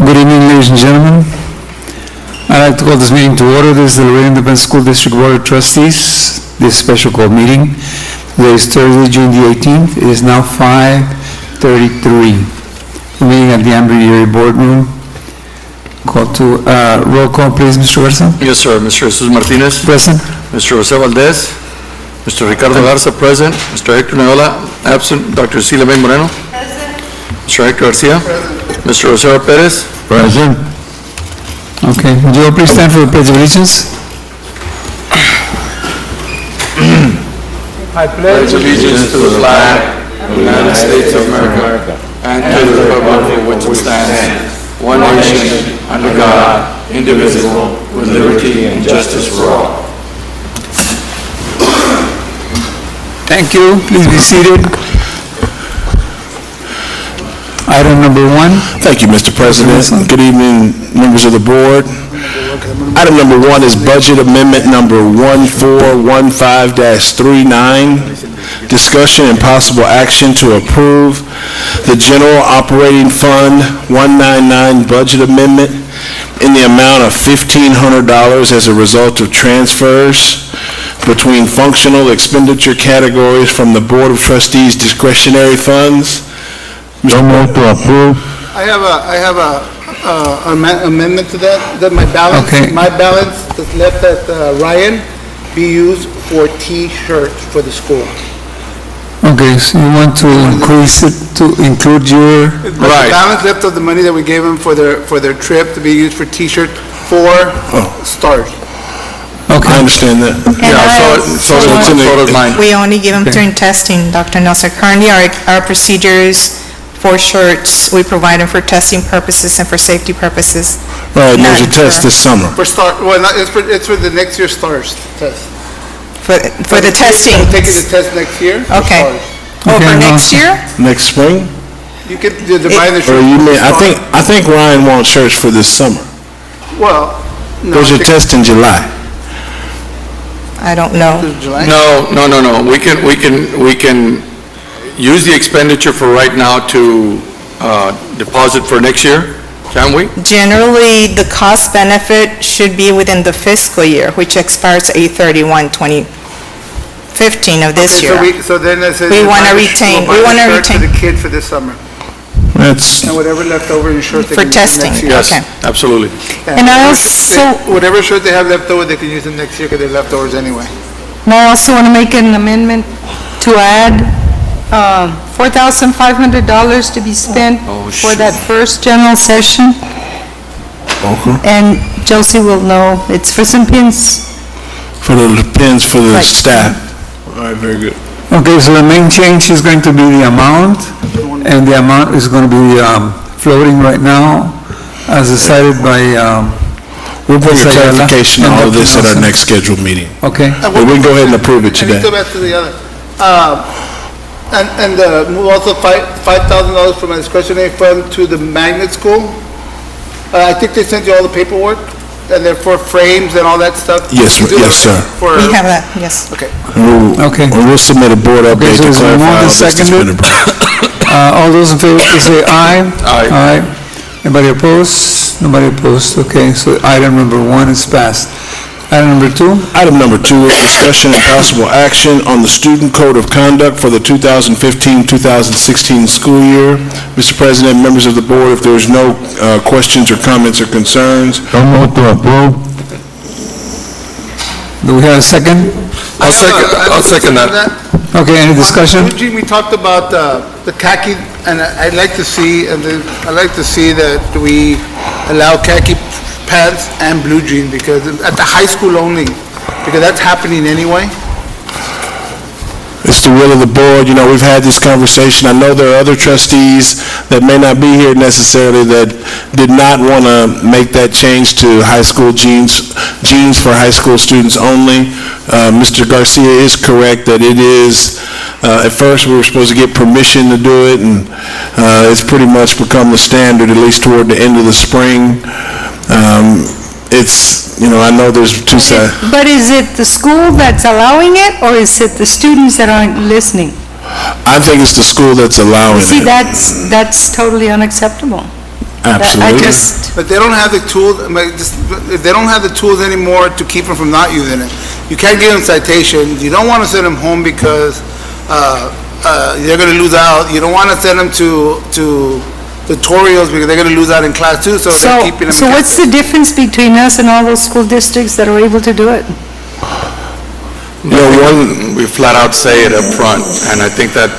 Good evening, ladies and gentlemen. I'd like to call this meeting to order. This is the Laredo Independent School District Board of Trustees. This special call meeting. Today is Thursday, June the 18th. It is now 5:33. We're meeting at the Ambulatory Boardroom. Call to, roll call, please, Mr. Garza. Yes, sir. Mr. Jesus Martinez. Present. Mr. Jose Valdez. Mr. Ricardo Garza, present. Mr. Hector Neola, absent. Dr. Celia May Moreno. Present. Mr. Hector Garcia. Present. Mr. Rosero Perez. Present. Okay. Would you all please stand for the Pledge of Allegiance? I pledge allegiance to the flag of the United States of America and to the republic for which it stands, one nation, under God, indivisible, with liberty and justice for all. Thank you. Please be seated. Item number one. Thank you, Mr. President. Good evening, members of the board. Item number one is Budget Amendment number 1415-39. Discussion and possible action to approve the General Operating Fund 199 Budget Amendment in the amount of $1,500 as a result of transfers between functional expenditure categories from the Board of Trustees discretionary funds. To approve. I have a amendment to that my balance, Okay. my balance that's left at Ryan be used for T-shirts for the school. Okay, so you want to increase it to include your... The Right. balance left of the money that we gave them for their trip to be used for T-shirt for stars. I Okay. understand that. So does mine. We only give them Okay. during testing, Dr. Nelson. Currently, our procedures for shirts, we provide them for testing purposes and for safety purposes. Right, and there's a Not test for- this summer. For it's for the next year's stars test. For the testing. I'm taking the test next year. for Okay. stars. Oh, Okay, for no. next year? Next spring? You could divide the Or shirt. you for may, stars. I think Ryan wants shirts for this summer. Well, no. There's I a think test in July. I don't know. it's July. No. We can use the expenditure for right now to deposit for next year, can we? Generally, the cost benefit should be within the fiscal year, which expires 8/31/2015 of this Okay, year. So then it says. We wanna buy the- retain- we'll we buy wanna the shirt for retain- the kids for this summer. That's, And whatever left over in shirts they For can use them testing. next year. Yes, Okay. absolutely. And I also- Whatever shirt they have left over, they can use them next year because they're leftovers anyway. And I also want to make an amendment to add $4,500 to be spent for that first general session. okay. And Josie will know, it's for some pins. For the pins for the Right. staff. All right, very good. Okay, so the main change is going to be the amount, and the amount is going to be floating right now, as decided by, We'll bring a Ms. Ayala clarification on and all of Dr. this at our Nelson. next scheduled meeting. okay? But we can go ahead and approve it And let's today. go back to the other. And move also $5,000 from a discretionary fund to the magnet school. I think they sent you all the paperwork, and they're for frames and all that stuff. Yes, You do yes, that, sir. for- We have that, yes. Okay. Okay. We'll submit a board update so to it's been clarify moved all and this that's been seconded. approved. All those in favor, please say aye. Aye. Aye. Anybody opposed? Nobody opposed. Okay, so item number one is passed. Item number two? Item number two is discussion and possible action on the Student Code of Conduct for the 2015-2016 school year. Mr. President, members of the board, if there's no questions or comments or concerns. Do we have a second? I'll second that. Okay, any discussion? Eugene, we talked about the khaki, and I'd like to see, that we allow khaki pants and blue jean, because at the high school only, because that's happening anyway. It's the will of the board. You know, we've had this conversation. I know there are other trustees that may not be here necessarily that did not want to make that change to high school jeans for high school students only. Mr. Garcia is correct that it is, at first we were supposed to get permission to do it, and it's pretty much become the standard, at least toward the end of the spring. It's, you know, I know there's two sides. But is it the school that's allowing it, or is it the students that aren't listening? I think it's the school that's allowing See, it. that's totally unacceptable. Absolutely. But they don't have the tools, if they don't have the tools anymore to keep them from not using it, you can't give them citations, you don't want to send them home because they're going to lose out, you don't want to send them to tutorials because they're going to lose out in class too, so they're keeping them. So what's the difference between us and all those school districts that are able to do it? We flat out say it up front, and I think that,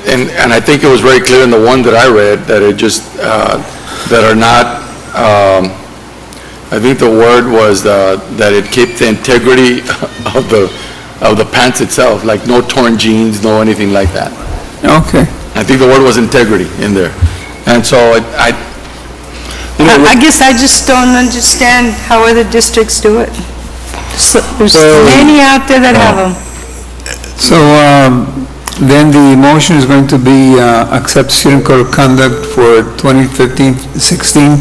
and I think it was very clear in the one that I read, that it just, that are not, I think the word was that it kept the integrity of the pants itself, like no torn jeans, no anything like that. Okay. I think the word was integrity in there. And so I guess I just don't understand how other districts do it. So there's many out there that have them. So, then the motion is going to be, accept student code of conduct for 2015-16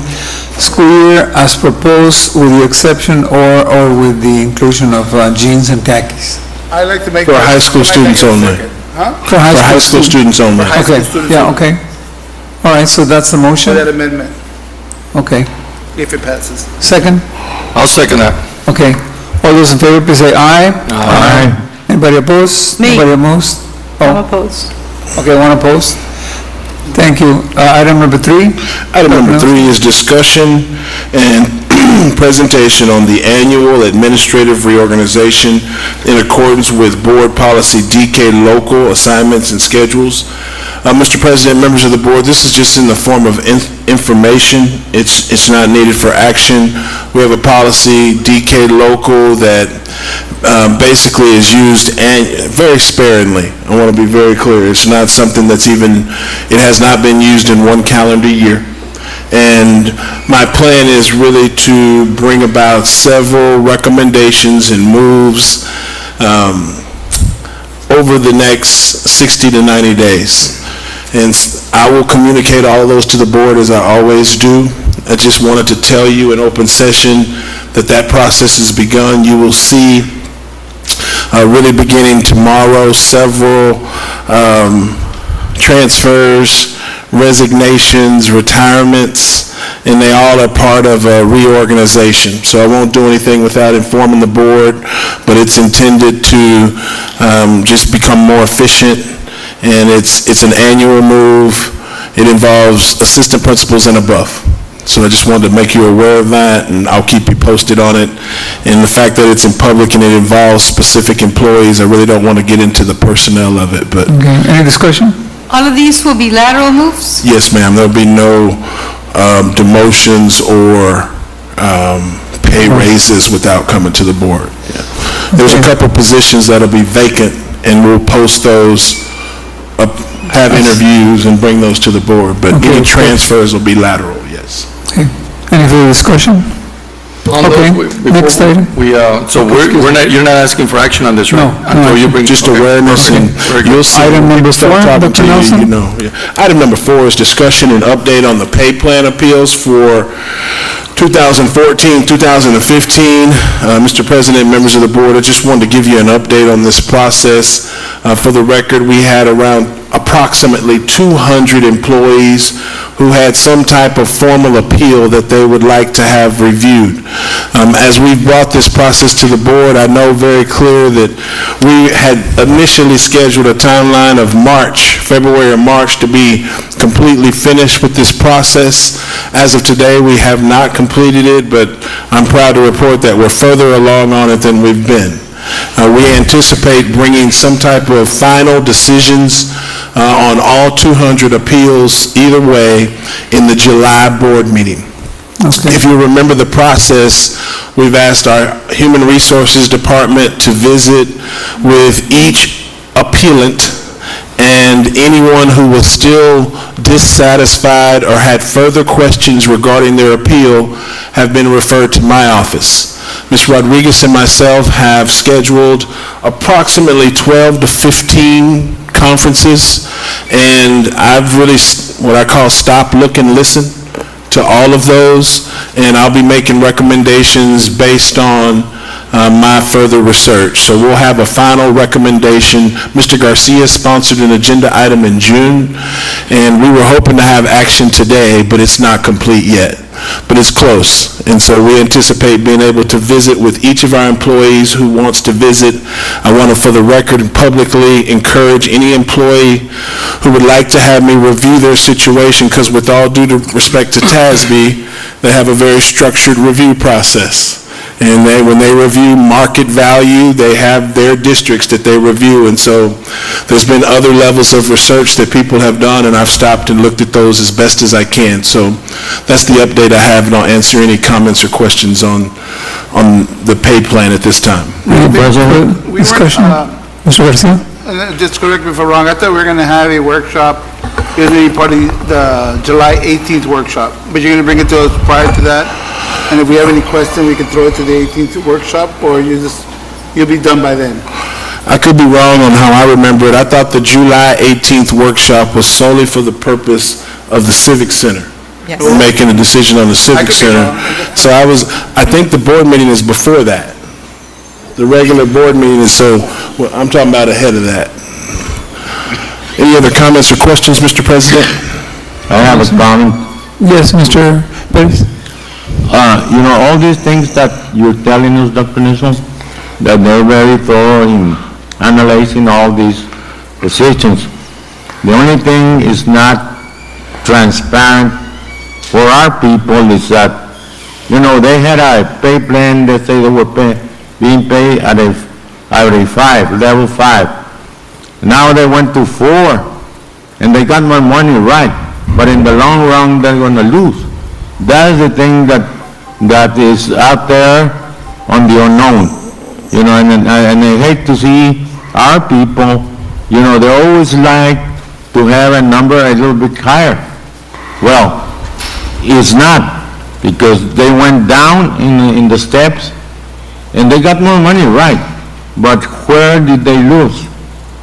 school year as proposed, with the exception or with the inclusion of jeans and khakis. I'd like to make. For high school students only. Huh? For For high school students only. high school Okay, students yeah, only. okay. All right, so that's the For motion? that amendment, Okay. if it passes. Second? I'll second that. Okay. All those in favor, please say aye. Aye. Anybody opposed? Me. Anybody opposed? I'm Oh, opposed. okay, one opposed. Thank you. Item number 3? Item number 3 is discussion and presentation on the annual administrative reorganization in accordance with Board Policy DK Local Assignments and Schedules. Mr. President, members of the board, this is just in the form of information. It's not needed for action. We have a policy, DK Local, that basically is used very sparingly. I want to be very clear. It's not something that's it has not been used in one calendar year. And my plan is really to bring about several recommendations and moves over the next 60 to 90 days. And I will communicate all of those to the board as I always do. I just wanted to tell you in open session that process has begun. You will see really beginning tomorrow several transfers, resignations, retirements, and they all are part of a reorganization. So I won't do anything without informing the board, but it's intended to just become more efficient, and it's an annual move. It involves assistant principals and above. So I just wanted to make you aware of that, and I'll keep you posted on it. And the fact that it's in public and it involves specific employees, I really don't want to get into the personnel of it, but Okay, any discussion? All of these will be lateral moves? yes, ma'am, there'll be no demotions or pay raises without coming to the board. Yeah. There's a couple positions that'll be vacant, and we'll post those, have interviews and bring those to the board, but Okay. any transfers will be lateral, yes. Okay. Any further discussion? On Okay, those, before next item. So you're not asking for action on this, right? No, Until you bring. Just okay, awareness, okay, and very good. you'll see. Item when number people start 4, talking Dr. to you, Nelson? you know, yeah. Item number 4 is discussion and update on the pay plan appeals for 2014, 2015. Mr. President, members of the board, I just wanted to give you an update on this process. For the record, we had around approximately 200 employees who had some type of formal appeal that they would like to have reviewed. As we brought this process to the board, I know very clear that we had initially scheduled a timeline of February or March, to be completely finished with this process. As of today, we have not completed it, but I'm proud to report that we're further along on it than we've been. We anticipate bringing some type of final decisions on all 200 appeals either way in the July board meeting. Okay. If you remember the process, we've asked our Human Resources Department to visit with each appellant, and anyone who was still dissatisfied or had further questions regarding their appeal have been referred to my office. Ms. Rodriguez and myself have scheduled approximately 12 to 15 conferences, and I've really, what I call, stop, look, and listen to all of those, and I'll be making recommendations based on my further research. So we'll have a final recommendation. Mr. Garcia sponsored an agenda item in June, and we were hoping to have action today, but it's not complete yet. But it's close, and so we anticipate being able to visit with each of our employees who wants to visit. I want to, for the record, and publicly encourage any employee who would like to have me review their situation, because with all due respect to TASB, they have a very structured review process. And when they review market value, they have their districts that they review. And so there's been other levels of research that people have done, and I've stopped and looked at those as best as I can. So that's the update I have, and I'll answer any comments or questions on the pay plan at this time. We Discussion? weren't, Mr. Garcia? just correct me if I'm wrong, I thought we were going to have a workshop, it was going to be part of the July 18th workshop, but you're going to bring it to us prior to that? And if we have any question, we can throw it to the 18th workshop, or you'll be done by then? I could be wrong on how I remember it. I thought the July 18th workshop was solely for the purpose of the Civic Center. Yes. We're making a decision on the Civic could be Center. wrong. So I think the board meeting is before that. The regular board meeting is, so well, I'm talking about ahead of that. Any other comments or questions, Mr. President? I have a comment. Yes, Mr. Perez? All these things that you're telling us, Dr. Nixon, that they're very thorough in analyzing all these positions. The only thing is not transparent for our people is that, they had a pay plan, they say they were being paid at a level 5. Now they went to 4, and they got more money, right, but in the long run, they're going to lose. That is the thing that is out there on the unknown, and I hate to see our people, they always like to have a number a little bit higher. Well, it's not, because they went down in the steps, and they got more money, right, but where did they lose?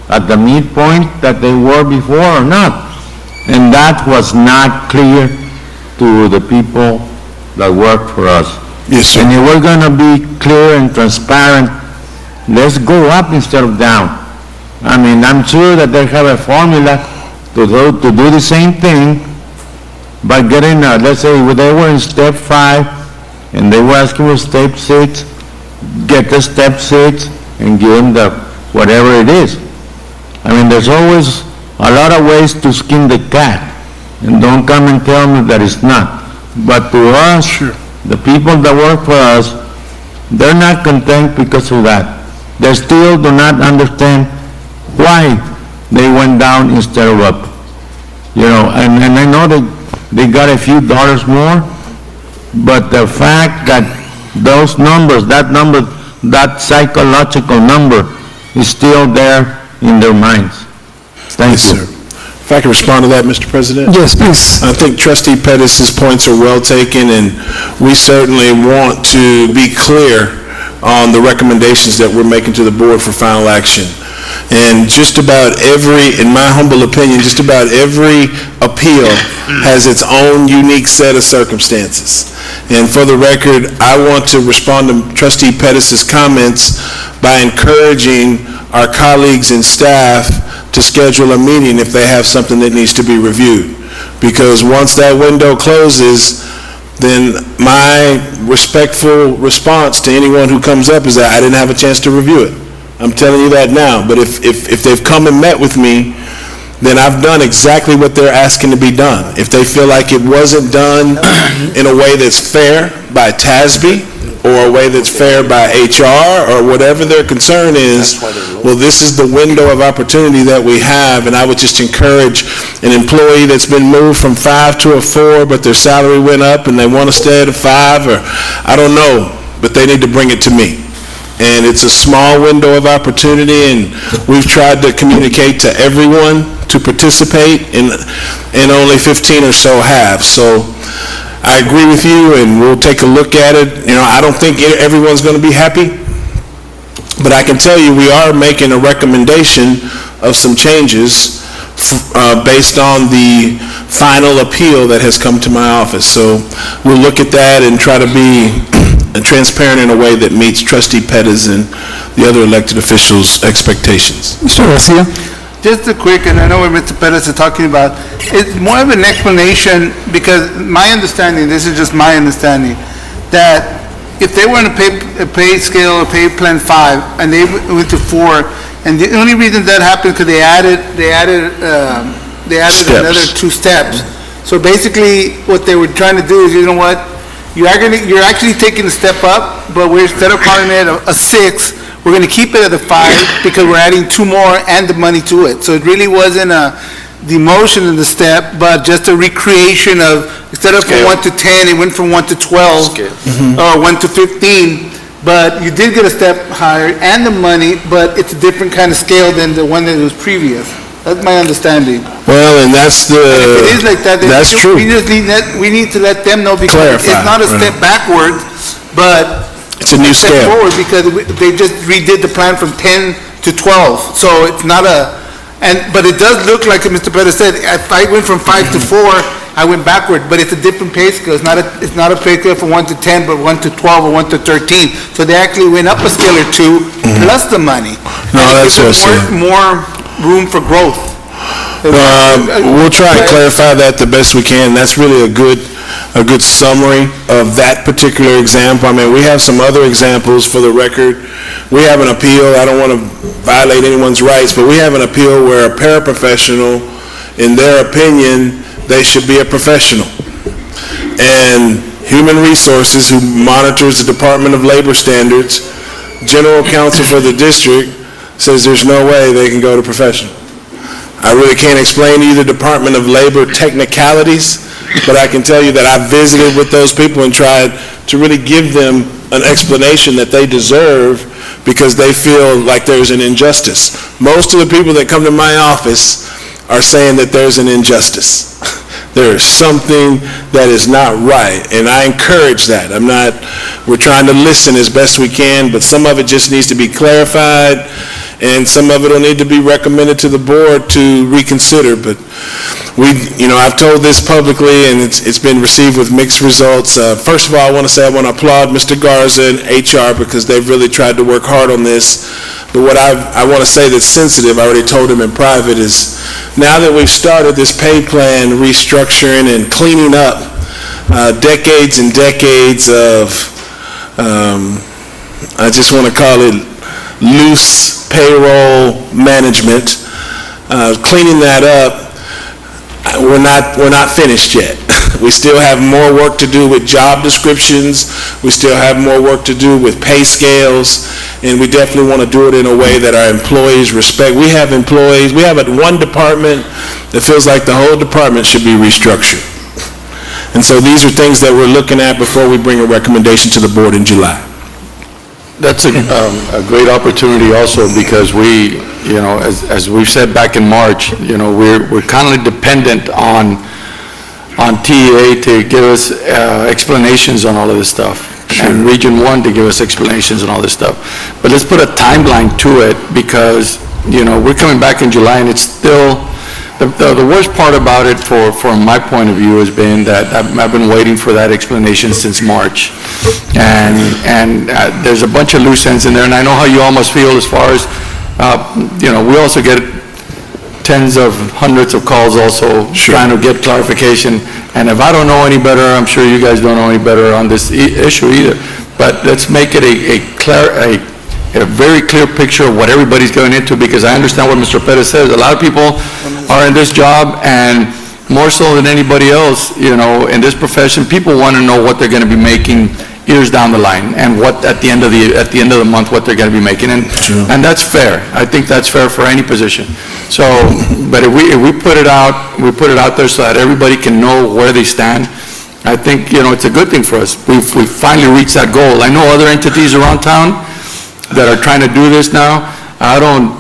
At the midpoint that they were before or not? And that was not clear to the people that work for us. Yes, sir. And if we're going to be clear and transparent, let's go up instead of down. I mean, I'm sure that they have a formula to do the same thing by getting, let's say, they were in step 5 and they were asking for step 6, get the step 6 and give them the whatever it is. I mean, there's always a lot of ways to skin the cat, and don't come and tell me that it's not. But to us, the people that work for us, they're not content because of that. They still do not understand why they went down instead of up. And I know they got a few dollars more, but the fact that those numbers, that psychological number is still there in their minds. Thank Yes, you. sir. If I can respond to that, Mr. President? Yes, please. I think Trustee Pettis' points are well taken, and we certainly want to be clear on the recommendations that we're making to the board for final action. And just about every, in my humble opinion, just about every appeal has its own unique set of circumstances. And for the record, I want to respond to Trustee Pettis' comments by encouraging our colleagues and staff to schedule a meeting if they have something that needs to be reviewed. Because once that window closes, then my respectful response to anyone who comes up is that I didn't have a chance to review it. I'm telling you that now. But if they've come and met with me, then I've done exactly what they're asking to be done. If they feel like it wasn't done in a way that's fair by TASB, or a way that's fair by HR, or whatever their concern is, well, this is the window of opportunity that we have, and I would just encourage an employee that's been moved from 5 to a 4, but their salary went up and they want to stay at a 5, or I don't know, but they need to bring it to me. And it's a small window of opportunity, and we've tried to communicate to everyone to participate, and only 15 or so have. So I agree with you, and we'll take a look at it. I don't think everyone's going to be happy, but I can tell you we are making a recommendation of some changes based on the final appeal that has come to my office. So we'll look at that and try to be transparent in a way that meets Trustee Pettis and the other elected officials' expectations. Mr. Garcia? Just a quick, and I know what Mr. Pettis is talking about, it's more of an explanation, because my understanding, this is just my understanding, that if they were in a pay scale or pay plan 5, and they went to 4, and the only reason that happened, because they added Steps. another 2 steps. So basically, what they were trying to do is, you know what, you're actually taking a step up, but instead of calling it a 6, we're going to keep it at a 5 because we're adding 2 more and the money to it. So it really wasn't a demotion in the step, but just a recreation of, instead of from 1 to 10, it went from 1 to 12, or 1 to 15. But you did get a step higher and the money, but it's a different kind of scale than the one that was previous. That's my understanding. Well, and that's If it is like that, then that's true. we need to let them know, because Clarify, it's not a step backwards, but It's a new step scale. forward, because they just redid the plan from 10 to 12. So it's not but it does look like Mr. Pettis said, if I went from 5 to 4, I went backward, but it's a different pay scale. It's not a pay scale from 1 to 10, but 1 to 12 or 1 to 13. So they actually went up a scale or 2 plus the money. No, And it that's gives what them I'm saying. more room for growth. We'll try and clarify that the best we can. That's really a good summary of that particular example. I mean, we have some other examples for the record. We have an appeal, I don't want to violate anyone's rights, but we have an appeal where a paraprofessional, in their opinion, they should be a professional. And Human Resources, who monitors the Department of Labor Standards, General Counsel for the district, says there's no way they can go to professional. I really can't explain to you the Department of Labor technicalities, but I can tell you that I visited with those people and tried to really give them an explanation that they deserve, because they feel like there's an injustice. Most of the people that come to my office are saying that there's an injustice. There is something that is not right, and I encourage that. We're trying to listen as best we can, but some of it just needs to be clarified, and some of it will need to be recommended to the board to reconsider. But I've told this publicly, and it's been received with mixed results. First of all, I want to applaud Mr. Garza and HR, because they've really tried to work hard on this. But what I want to say that's sensitive, I already told him in private, is now that we've started this pay plan restructuring and cleaning up decades and decades of, I just want to call it loose payroll management, cleaning that up, we're not finished yet. We still have more work to do with job descriptions. We still have more work to do with pay scales, and we definitely want to do it in a way that our employees respect. We have employees, we have one department that feels like the whole department should be restructured. And so these are things that we're looking at before we bring a recommendation to the board in July. That's a great opportunity also, because we, as we've said back in March, we're kind of dependent on TEA to give us explanations on all of this stuff. And Region 1 to give us explanations on all this stuff. But let's put a timeline to it, because, we're coming back in July, and it's still, the worst part about it from my point of view has been that I've been waiting for that explanation since March. And there's a bunch of loose ends in there, and I know how you almost feel as far as, we also get tens of hundreds of calls also trying to get clarification. And if I don't know any better, I'm sure you guys don't know any better on this issue either. But let's make it a very clear picture of what everybody's going into, because I understand what Mr. Pettis says. A lot of people are in this job, and more so than anybody else, in this profession, people want to know what they're going to be making years down the line, and what at the end of the month what they're going to be making, and that's fair. I think that's fair for any position. So, but if we put it out there so that everybody can know where they stand, I think it's a good thing for us. We finally reached that goal. I know other entities around town that are trying to do this now. I don't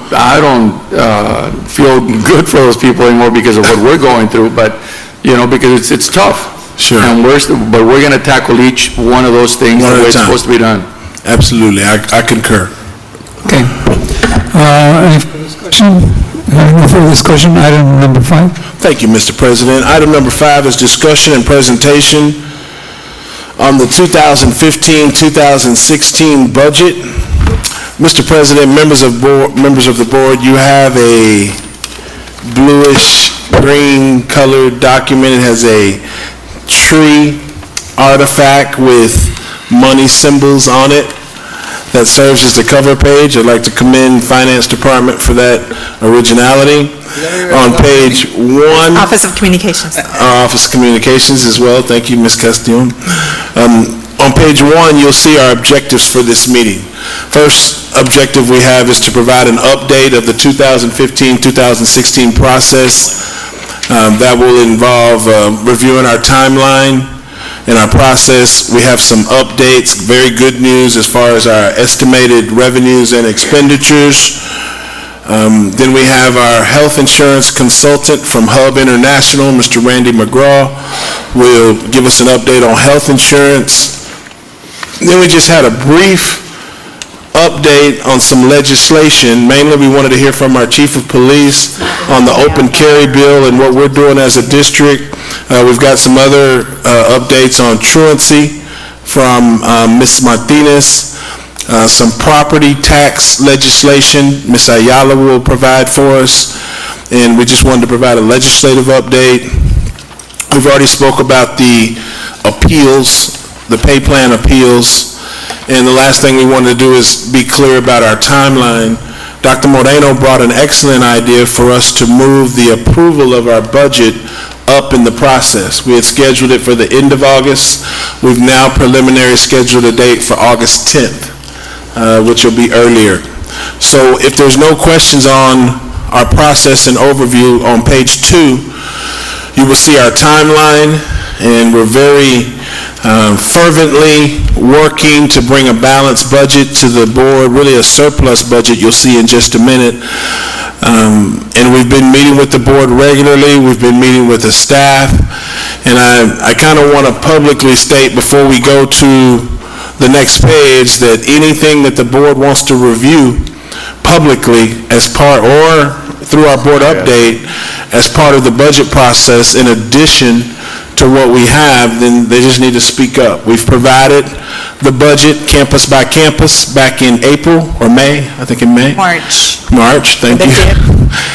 feel good for those people anymore because of what we're going through, but because it's tough. Sure. And but we're going to tackle each one of those things the way it's supposed to be done. Absolutely, I concur. Okay. Any further discussion? No further discussion. Item number 5. Thank you, Mr. President. Item number 5 is discussion and presentation on the 2015-2016 budget. Mr. President, members of the board, you have a bluish green colored document. It has a tree artifact with money symbols on it that serves as the cover page. I'd like to commend Finance Department for that originality. On page 1... Office of Communications. Office of Communications as well. Thank you, Ms. Castillo. On page 1, you'll see our objectives for this meeting. First objective we have is to provide an update of the 2015-2016 process. That will involve reviewing our timeline and our process. We have some updates, very good news as far as our estimated revenues and expenditures. Then we have our health insurance consultant from Hub International, Mr. Randy McGraw, will give us an update on health insurance. Then we just had a brief update on some legislation. Mainly, we wanted to hear from our chief of police on the open carry bill and what we're doing as a district. We've got some other updates on truancy from Ms. Martinez. Some property tax legislation Ms. Ayala will provide for us, and we just wanted to provide a legislative update. We've already spoke about the appeals, the pay plan appeals, and the last thing we wanted to do is be clear about our timeline. Dr. Moreno brought an excellent idea for us to move the approval of our budget up in the process. We had scheduled it for the end of August. We've now preliminary scheduled a date for August 10th. Which will be earlier. So if there's no questions on our process and overview, on page 2, you will see our timeline, and we're very fervently working to bring a balanced budget to the board, really a surplus budget you'll see in just a minute. And we've been meeting with the board regularly. We've been meeting with the staff, and I kind of want to publicly state before we go to the next page that anything that the board wants to review publicly as part or through our board update as part of the budget process in addition to what we have, then they just need to speak up. We've provided the budget campus by campus back in April or May, I think in May. March. Thank you.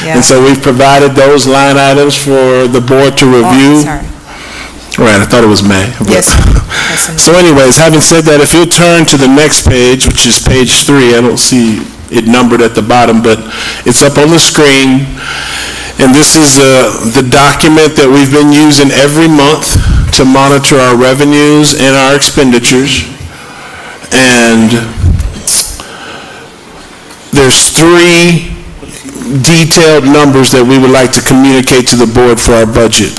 Yeah. And so we've provided those line items for the board to review. Sorry. Right, I thought it was May. Yes. So anyways, having said that, if you'll turn to the next page, which is page 3, I don't see it numbered at the bottom, but it's up on the screen. And this is the document that we've been using every month to monitor our revenues and our expenditures. And there's 3 detailed numbers that we would like to communicate to the board for our budget.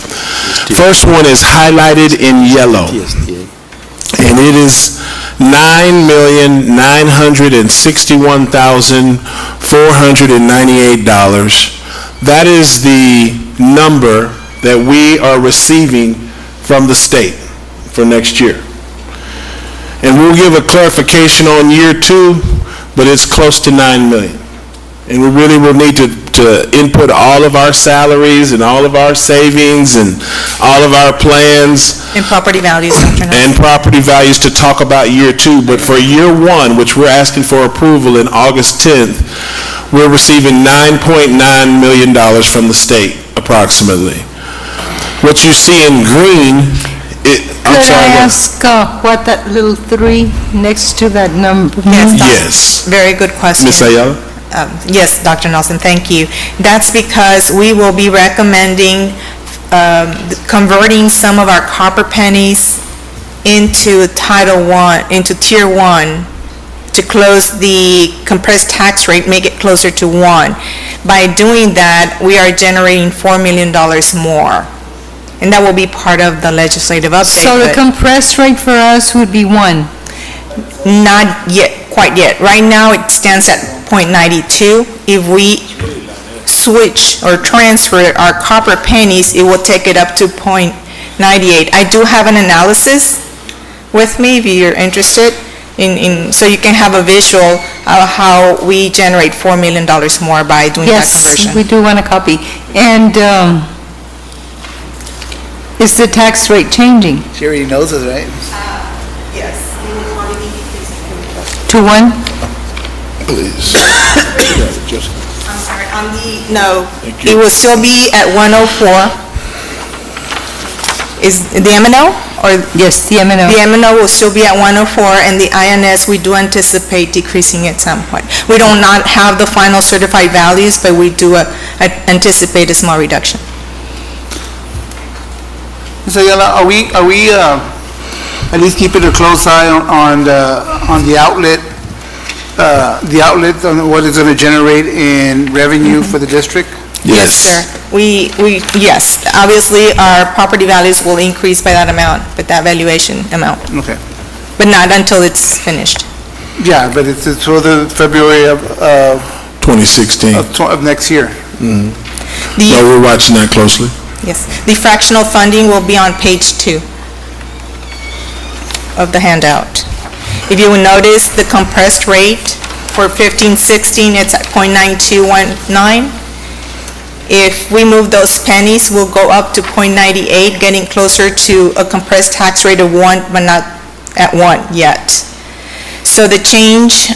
First one is highlighted in yellow, and it is $9,961,498. That is the number that we are receiving from the state for next year. And we'll give a clarification on year 2, but it's close to $9 million. And we really will need to input all of our salaries and all of our savings and all of our plans. And property values, Dr. Nelson. And property values to talk about year 2. But for year 1, which we're asking for approval in August 10th, we're receiving $9.9 million from the state, approximately. What you see in green, Could I ask what that little 3 next to that number? Yes. Very good question. Ms. Ayala? Yes, Dr. Nelson, thank you. That's because we will be recommending converting some of our copper pennies into Title I, into Tier 1, to close the compressed tax rate, make it closer to 1. By doing that, we are generating $4 million more. And that will be part of the legislative update. So the but compressed rate for us would be 1. Not yet, quite yet. Right now, it stands at .92. If we switch or transfer our copper pennies, it will take it up to .98. I do have an analysis with me, if you're interested, so you can have a visual of how we generate $4 million more by doing that conversion. Yes, we do want a copy. And is the tax rate changing? She already knows us, right? 9821? Please. I'm sorry, no, it will still be at 104. Is the M&O, or Yes, the M&O. the M&O will still be at 104, and the INS, we do anticipate decreasing at some point. We do not have the final certified values, but we do anticipate a small reduction. So, Ayala, are we, at least keeping a close eye on the outlet, on what it's gonna generate in revenue for the district? Yes. Sir. Yes, obviously, our property values will increase by that amount, but that valuation amount, Okay. but not until it's finished. Yeah, but it's for the February of 2016. of next year. No, The, we're watching that closely. yes, the fractional funding will be on page 2 of the handout. If you will notice, the compressed rate for 15-16, it's at .9219. If we move those pennies, we'll go up to .98, getting closer to a compressed tax rate of 1, but not at 1 yet. So the change,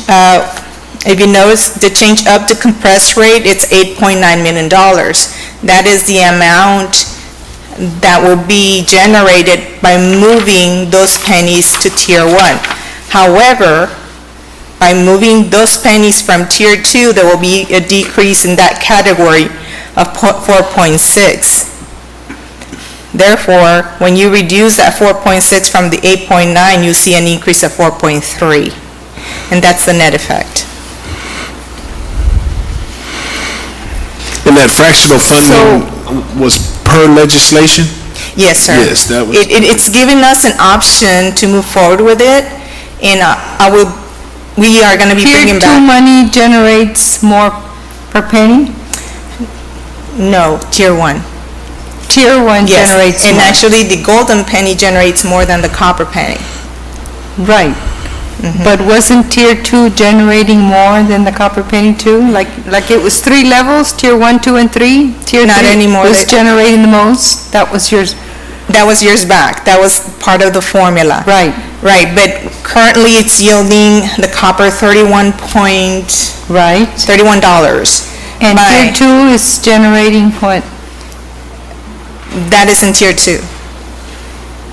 if you notice, the change up to compressed rate, it's $8.9 million. That is the amount that will be generated by moving those pennies to Tier 1. However, by moving those pennies from Tier 2, there will be a decrease in that category of 4.6. Therefore, when you reduce that 4.6 from the 8.9, you see an increase of 4.3, and that's the net effect. And that fractional funding was per legislation? Yes, sir. Yes, that was- It's given us an option to move forward with it, and we are going to be Tier bringing 2 back. money generates more per penny? No, Tier 1. Tier 1 Yes, generates more. and actually, the golden penny generates more than the copper penny. Right. But wasn't Tier 2 generating more than the copper penny too? Like it was 3 levels, Tier 1, 2, and 3? Tier Not 3 anymore. was generating the most? That was yours, That was years back. That was part of the formula. right, Right, but currently it's yielding the copper $31.31. right? And By- Tier 2 is generating what? That is in Tier 2.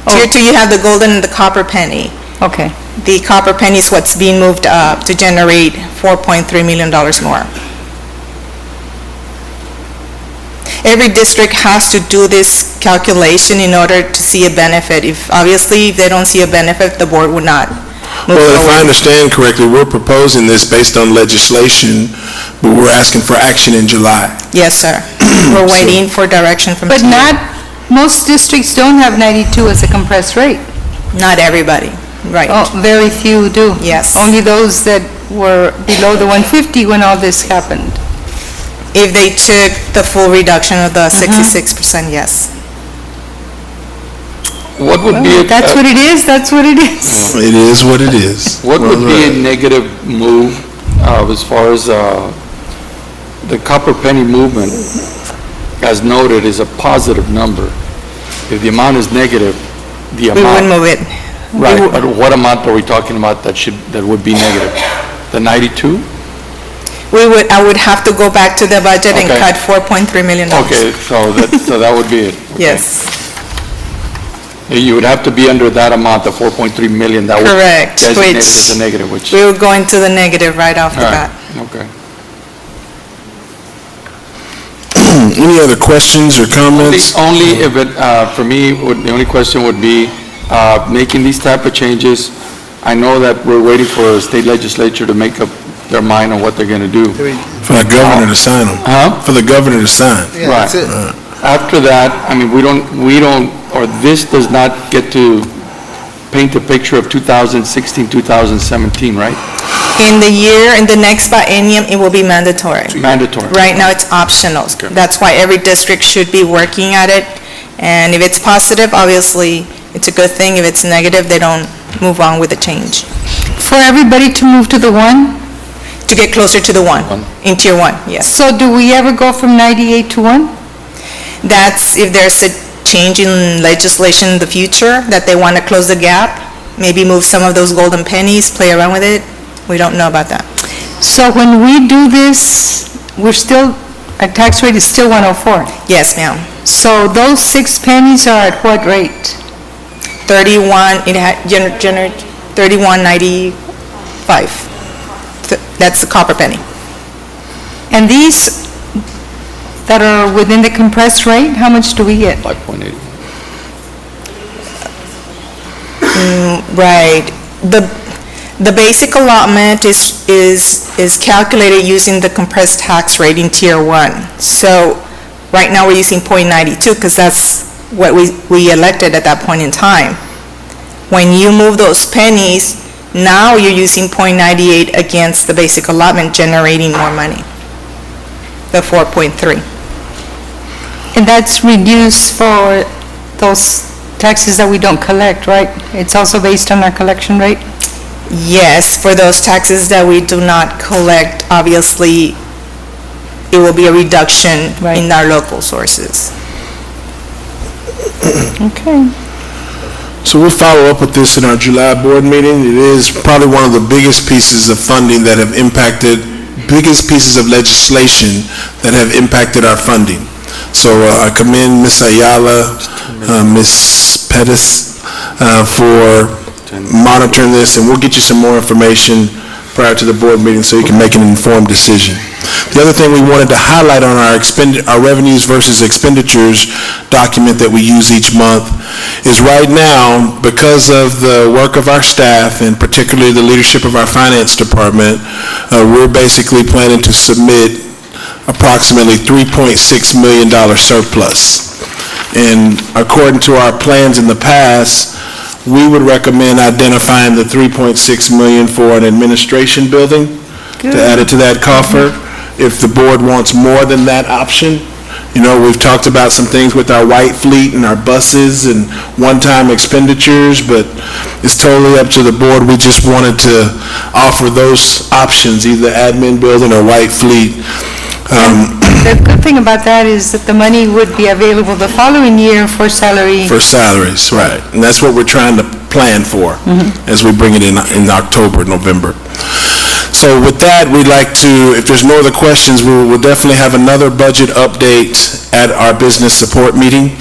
Tier 2, you have the golden and the copper penny. Okay. The copper penny is what's being moved up to generate $4.3 million more. Every district has to do this calculation in order to see a benefit. Obviously, if they don't see a benefit, the board would not move Well, if I forward. understand correctly, we're proposing this based on legislation, but we're asking for action in July. Yes, sir. We're waiting for direction from. But TIA. not, most districts don't have 92 as a compressed rate. Not everybody, right. Oh, very few do. Yes. Only those that were below the 150 when all this happened. If they took the full reduction of the 66%, yes. What would be, That's what it is, that's what it is. It is what it is. what would be a Right. negative move as far as the copper penny movement, as noted, is a positive number? If the amount is negative, the We wouldn't amount... move it. Right, but what amount are we talking about that would be negative? The 92? I would have to go back to the budget and Okay. cut $4.3 million. Okay, so that would be it. Okay. Yes, You would have to be under that amount, the 4.3 million, that would correct. designate it Which as a negative, which... we would go into the negative right off the All right, bat. okay. Any other questions or comments? Only if it, for me, the only question would be, making these type of changes, I know that we're waiting for state legislature to make up their mind on what they're going to do. For the governor to sign them. Huh? For the governor to sign. Yeah, that's it. After that, I mean, we don't, or this does not get to paint a picture of 2016, 2017, right? In the next biennium, it will be mandatory. Mandatory. Right now, it's optional. That's why every district should be working at it. And if it's positive, obviously, it's a good thing. If it's negative, they don't move on with the change. For everybody to move to the 1? To get closer to the 1, in Tier 1, yes. So do we ever go from 98 to 1? That's if there's a change in legislation in the future, that they want to close the gap, maybe move some of those golden pennies, play around with it. We don't know about that. So when we do this, our tax rate is still 104. Yes, ma'am. So those 6 pennies are at what rate? 31, it had, generate 31.95. That's the copper penny. And these that are within the compressed rate, how much do we get? 5.8. Right. The basic allotment is calculated using the compressed tax rate in Tier 1. So right now we're using .92 because that's what we elected at that point in time. When you move those pennies, now you're using .98 against the basic allotment, generating more money, the 4.3. And that's reduced for those taxes that we don't collect, right? It's also based on our collection rate? Yes, for those taxes that we do not collect, obviously, it will be a reduction Right. in our local sources. Okay. So we'll follow up with this in our July board meeting. It is probably one of the biggest pieces of funding that have impacted, biggest pieces of legislation that have impacted our funding. So I commend Ms. Ayala, Ms. Pettis for monitoring this, and we'll get you some more information prior to the board meeting so you can make an informed decision. The other thing we wanted to highlight on our revenues versus expenditures document that we use each month is right now, because of the work of our staff and particularly the leadership of our finance department, we're basically planning to submit approximately $3.6 million surplus. And according to our plans in the past, we would recommend identifying the $3.6 million for an administration building to add it to that coffer. If the board wants more than that option, you know, we've talked about some things with our white fleet and our buses and one-time expenditures, but it's totally up to the board. We just wanted to offer those options, either admin building or white fleet. The good thing about that is that the money would be available the following year for salary. For salaries, right. And that's what we're trying to plan for as we bring it in October, November. So with that, we'd like to, if there's no other questions, we will definitely have another budget update at our business support meeting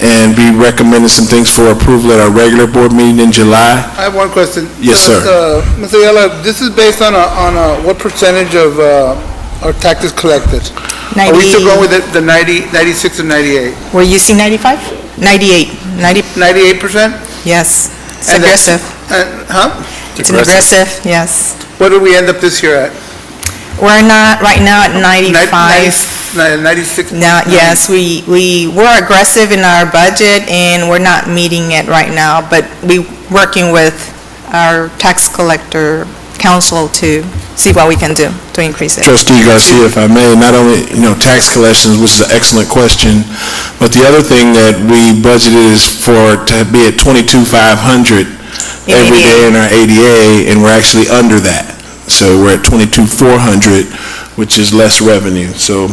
and be recommending some things for approval at our regular board meeting in July. I have one question. Yes, sir. Ms. Ayala, this is based on what percentage of our taxes collected? Are we still going with the 90, 96 and 98? We're using 95? 98. 98%? Yes. It's And then- aggressive. Huh? It's an aggressive, yes. What did we end up this year at? We're not, right now, at 95. 96? Now, yes, we were aggressive in our budget, and we're not meeting it right now, but we working with our tax collector council to see what we can do to increase it. Trustee Garcia, if I may, not only, tax collections, which is an excellent question, but the other thing that we budgeted is for to be at 22,500 In every day ADA. in our ADA, and we're actually under that. So we're at 22,400, which is less revenue. So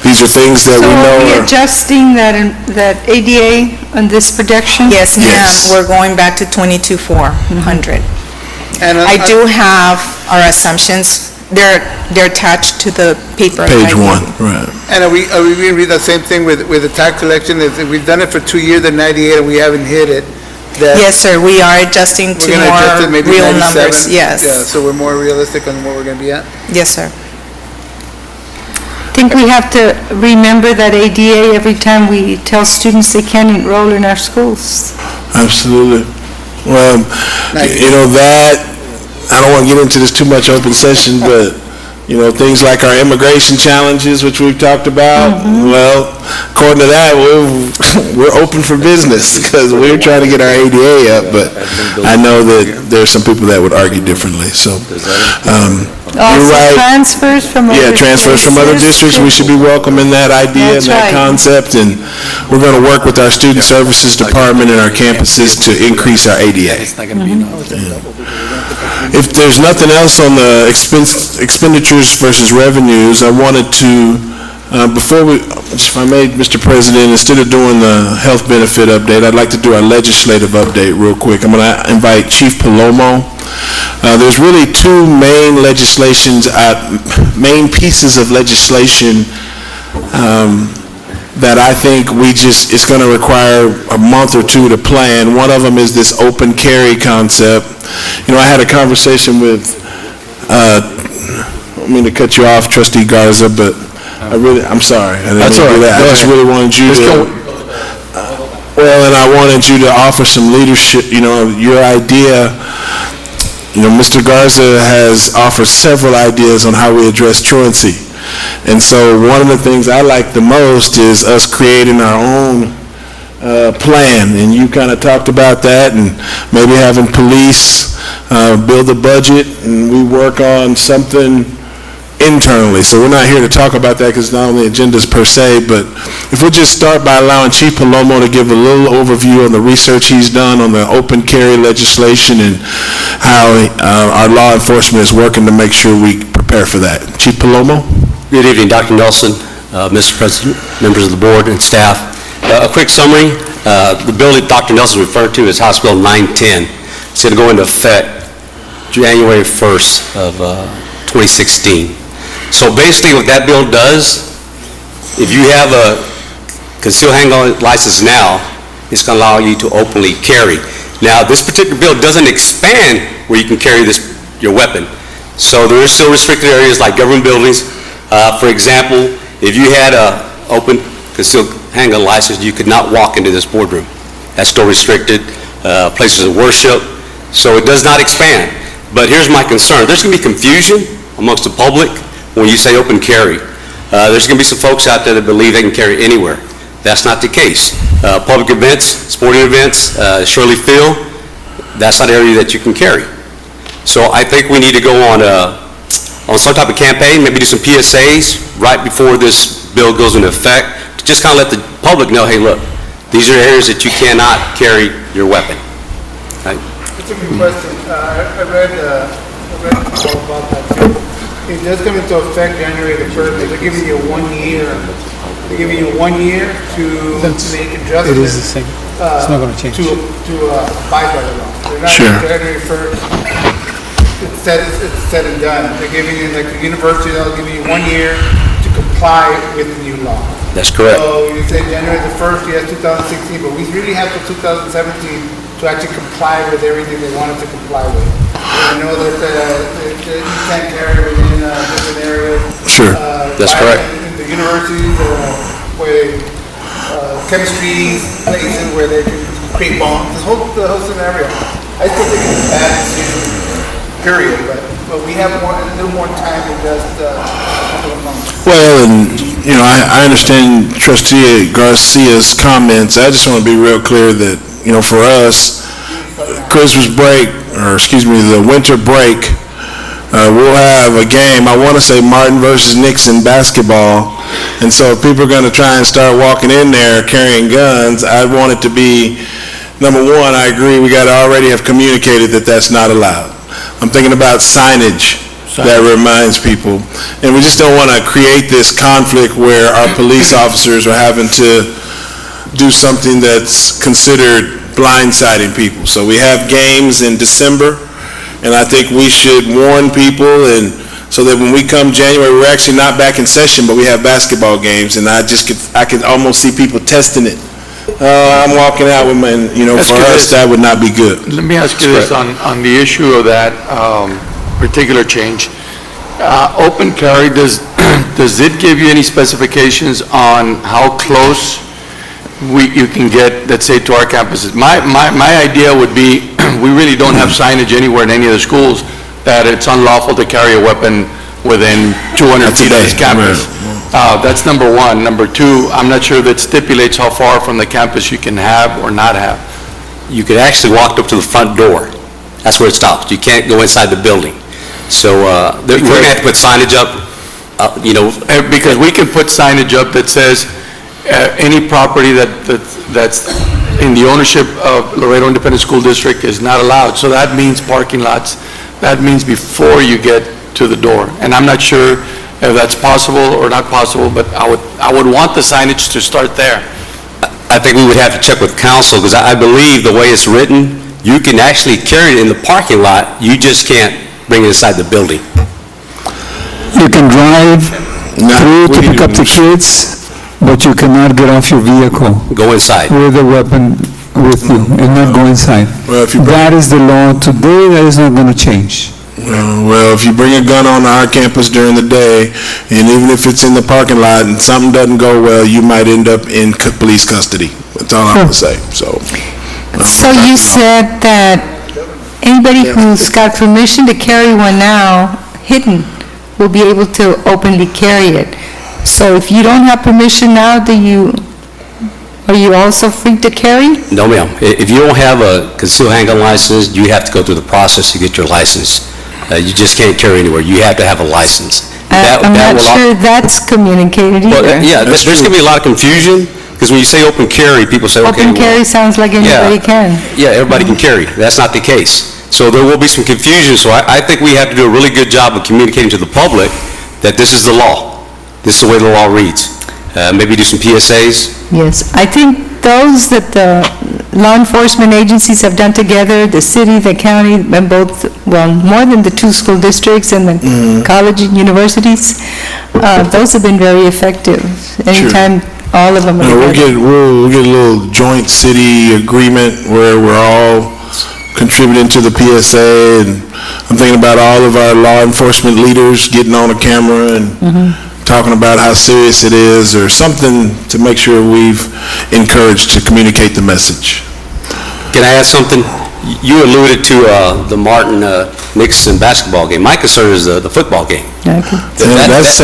these are things that So we know are we are... adjusting that ADA on this projection? Yes, ma'am, Yes. we're going back to 22,400. And I do have our assumptions, they're attached to the paper. that Page I gave one, you. right. And are we going to read the same thing with the tax collection? If we've done it for 2 years at 98 and we haven't hit it, that Yes, sir, we are adjusting to we're going to adjust it more maybe real 97? numbers, Yeah, yes. so we're more realistic on what we're going to be at? Yes, sir. I think we have to remember that ADA every time we tell students they can't enroll in our schools. Absolutely. Well, I don't want to get into this too much open session, but, things like our immigration challenges, which we've talked about, well, according to that, we're open for business because we're trying to get our ADA up, but I know that there's some people that would argue differently, so, you're Also right. transfers from other Yeah, transfers from other places. districts, we should be welcoming that idea and That's that right. concept, and we're going to work with our Student Services Department and our campuses to increase our ADA. It's not going to be enough. If there's nothing else on the expenditures versus revenues, I wanted to, before we, if I may, Mr. President, instead of doing the health benefit update, I'd like to do our legislative update real quick. I'm going to invite Chief Palomo There's really two main main pieces of legislation that I think it's going to require a month or two to plan. One of them is this open carry concept. I had a conversation with, I don't mean to cut you off, Trustee Garza, but I'm sorry. I didn't mean to do that. I just really wanted you to, and I wanted you to offer some leadership, your idea. Mr. Garza has offered several ideas on how we address truancy. And so one of the things I like the most is us creating our own plan. And you kind of talked about that, and maybe having police build a budget, and we work on something internally. So we're not here to talk about that because it's not on the agendas per se, but if we just start by allowing Chief Palomo to give a little overview on the research he's done on the open carry legislation and how our law enforcement is working to make sure we prepare for that. Chief Palomo? Good evening, Dr. Nelson, Mr. President, members of the board, and staff. A quick summary. The bill that Dr. Nelson referred to is House Bill 910. It's going to go into effect January 1st of 2016. So basically what that bill does, if you have a concealed handgun license now, it's going to allow you to openly carry. Now, this particular bill doesn't expand where you can carry your weapon. So there are still restricted areas like government buildings. For example, if you had an open concealed handgun license, you could not walk into this boardroom. That's still restricted. Places of worship. So it does not expand. But here's my concern. There's going to be confusion amongst the public when you say open carry. There's going to be some folks out there that believe they can carry anywhere. That's not the case. Public events, sporting events, Shirley Field, that's not an area that you can carry. So I think we need to go on some type of campaign, maybe do some PSAs right before this bill goes into effect, to just kind of let the public know, hey, look, these are areas that you cannot carry your weapon. Right? That's a good question. I read all about that too. It does come into effect January the 1st. They're giving you 1 year. They're giving you 1 year to make adjustments. It is the same. It's not going to change. To abide by the law. They're not Sure. January 1st. It's said and done. They're giving you, like the university, they'll give you 1 year to comply with the new law. That's correct. So you say January the 1st, yes, 2016, but we really have till 2017 to actually comply with everything they wanted to comply with. I know that you can't carry within different areas. Sure. That's correct. In the universities, where chemistry places where they can create bombs, the whole scenario. I still think it's a bad decision, period, but we have a little more time than just a couple of months. Well, and, I understand Trustee Garcia's comments. I just want to be real clear that, for us, Christmas break, the winter break, we'll have a game. I want to say Martin versus Nixon basketball. And so if people are going to try and start walking in there carrying guns, I want it to be, number one, I agree, we got to already have communicated that that's not allowed. I'm thinking about signage that reminds people. And we just don't want to create this conflict where our police officers are having to do something that's considered blindsiding people. So we have games in December, and I think we should warn people, and so that when we come January, we're actually not back in session, but we have basketball games, and I could almost see people testing it. I'm walking out with my, for us, that would not be good. Let me ask you this on the issue of that particular change. Open carry, does it give you any specifications on how close you can get, let's say, to our campuses? My idea would be, we really don't have signage anywhere in any of the schools that it's unlawful to carry a weapon within 200 feet of this campus. That's number one. Number two, I'm not sure that stipulates how far from the campus you can have or not have. You could actually walk up to the front door. That's where it stops. You can't go inside the building. So we're going to have to put signage up, Because we can put signage up that says, any property that's in the ownership of Laredo Independent School District is not allowed. So that means parking lots. That means before you get to the door. And I'm not sure if that's possible or not possible, but I would want the signage to start there. I think we would have to check with council, because I believe the way it's written, You can actually carry it in the parking lot, you just can't bring it inside the building. You can drive through to pick up the kids, but you cannot get off your vehicle Go inside. with a weapon with you and not go inside. Well, if you bring- That is the law today, that is not going to change. Well, if you bring a gun on our campus during the day, and even if it's in the parking lot and something doesn't go well, you might end up in police custody. That's all I'm gonna say, so. So you said that anybody who's got permission to carry one now, hidden, will be able to openly carry it. So if you don't have permission now, are you also free to carry? No, ma'am. If you don't have a concealed handgun license, you have to go through the process to get your license. You just can't carry anywhere. You have to have a license. I'm That not will al- sure that's communicated Well, either. yeah, there's going to be a lot of confusion, because when you say open carry, people say, okay, Open well, carry sounds like anybody can. yeah, everybody can carry. That's not the case. So there will be some confusion, so I think we have to do a really good job of communicating to the public that this is the law. This is the way the law reads. Maybe do some PSAs. Yes, I think those that the law enforcement agencies have done together, the city, the county, and both, well, more than the two school districts and the college and universities, those have been very effective. Anytime all of them are We'll together. we'll get a little joint city agreement where we're all contributing to the PSA, and I'm thinking about all of our law enforcement leaders getting on a camera and talking about how serious it is, or something to make sure we've encouraged to communicate the message. Can I add something? You alluded to the Martin Nixon basketball game. My concern is the football game. Okay. And that's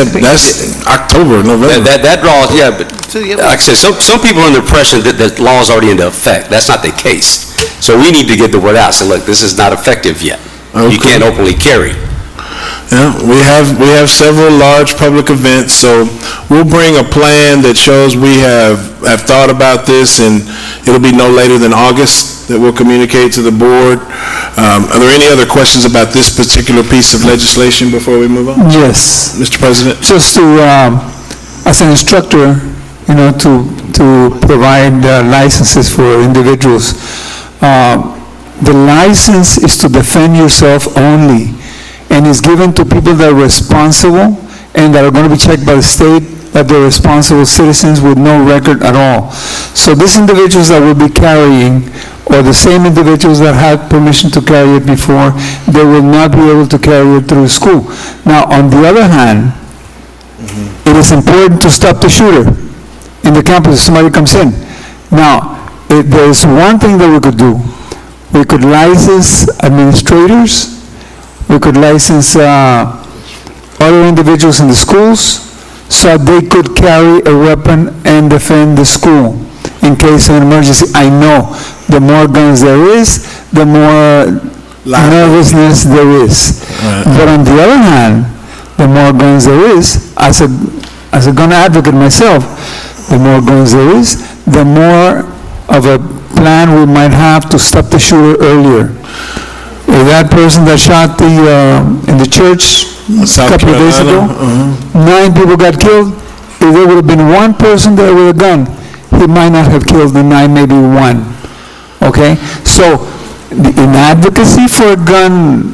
October, November. That draws, yeah, but So, yeah, like I said, some people are under the impression that the law is already into effect. That's not the case. So we need to get the word out, say, look, this is not effective yet. You Okay. can't openly carry. Yeah, we have several large public events, so we'll bring a plan that shows we have thought about this, and it'll be no later than August that we'll communicate to the board. Are there any other questions about this particular piece of legislation before we move on? Yes. Mr. President? Just to, as an instructor, to provide licenses for individuals. The license is to defend yourself only, and is given to people that are responsible and that are going to be checked by the state, that they're responsible citizens with no record at all. So these individuals that will be carrying, or the same individuals that had permission to carry it before, they will not be able to carry it through school. Now, on the other hand, it is important to stop the shooter in the campus if somebody comes in. Now, there's one thing that we could do. We could license administrators, we could license other individuals in the schools, so they could carry a weapon and defend the school in case of an emergency. I know the more guns there is, the more nervousness there is. But on the other hand, the more guns there is, as a gun advocate myself, the more guns there is, the more of a plan we might have to stop the shooter earlier. If that person that shot in the church a South couple of days ago, Carolina, 9 people got killed. If there would have been one person there with a gun, he might not have killed the 9, maybe 1. Okay? So, in advocacy for gun,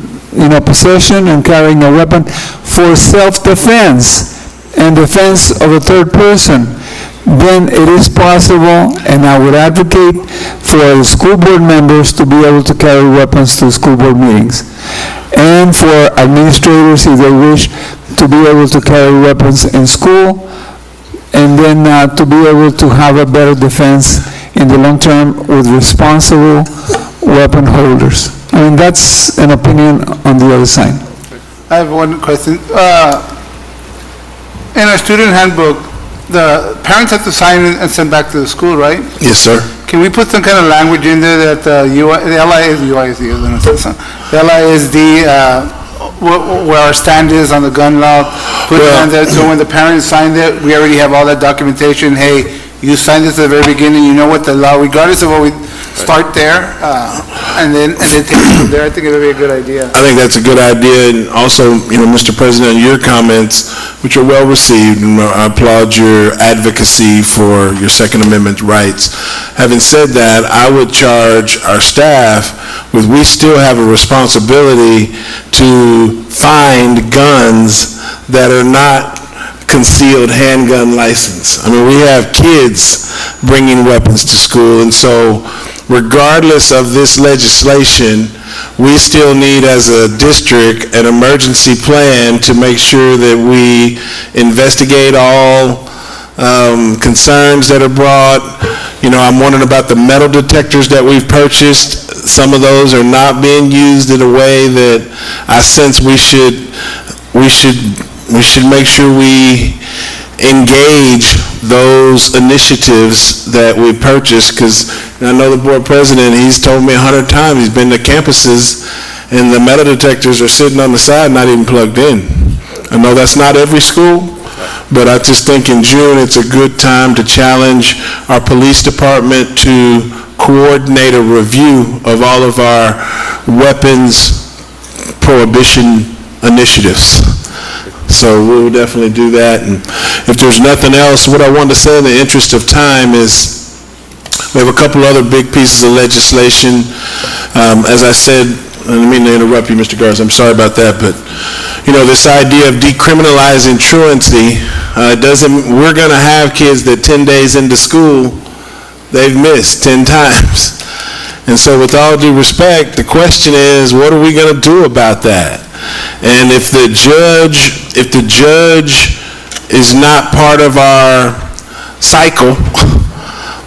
possession and carrying a weapon for self-defense and defense of a third person, then it is possible, and I would advocate for the school board members to be able to carry weapons to school board meetings, and for administrators, if they wish, to be able to carry weapons in school, and then to be able to have a better defense in the long term with responsible weapon holders. I mean, that's an opinion on the other side. I have one question. In our student handbook, the parents have to sign it and send back to the school, right? yes, sir. Can we put some kind of language in there that the LISD, where our stand is on the gun law, put it on there, so when the parents sign it, we already have all that documentation, hey, you signed this at the very beginning, you know what the law, regardless of what we start there, and then take it from there. I think it would be a good idea. I think that's a good idea, and also, Mr. President, your comments which are well received, and I applaud your advocacy for your Second Amendment rights. Having said that, I would charge our staff with, we still have a responsibility to find guns that are not concealed handgun license. I mean, we have kids bringing weapons to school, and so regardless of this legislation, we still need, as a district, an emergency plan to make sure that we investigate all concerns that are brought. You know, I'm wondering about the metal detectors that we've purchased. Some of those are not being used in a way that I sense we should make sure we engage those initiatives that we purchase, because I know the board president, he's told me 100 times, he's been to campuses, and the metal detectors are sitting on the side, not even plugged in. I know that's not every school, but I just think in June, it's a good time to challenge our police department to coordinate a review of all of our weapons prohibition initiatives. So we will definitely do that. And if there's nothing else, what I wanted to say in the interest of time is we have a couple other big pieces of legislation. As I said, I didn't mean to interrupt you, Mr. Garza, I'm sorry about that, but you know, this idea of decriminalizing truancy, we're going to have kids that 10 days into school, they've missed 10 times. And so with all due respect, the question is, what are we going to do about that? And if the judge is not part of our cycle,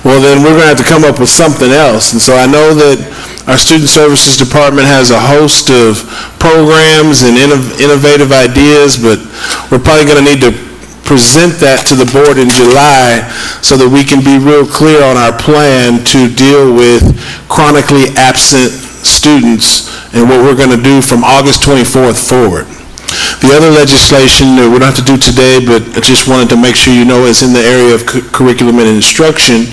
well, then we're going to have to come up with something else. And so I know that our Student Services Department has a host of programs and innovative ideas, but we're probably going to need to present that to the board in July so that we can be real clear on our plan to deal with chronically absent students and what we're going to do from August 24th forward. The other legislation that we don't have to do today, but I just wanted to make sure you know, is in the area of curriculum and instruction.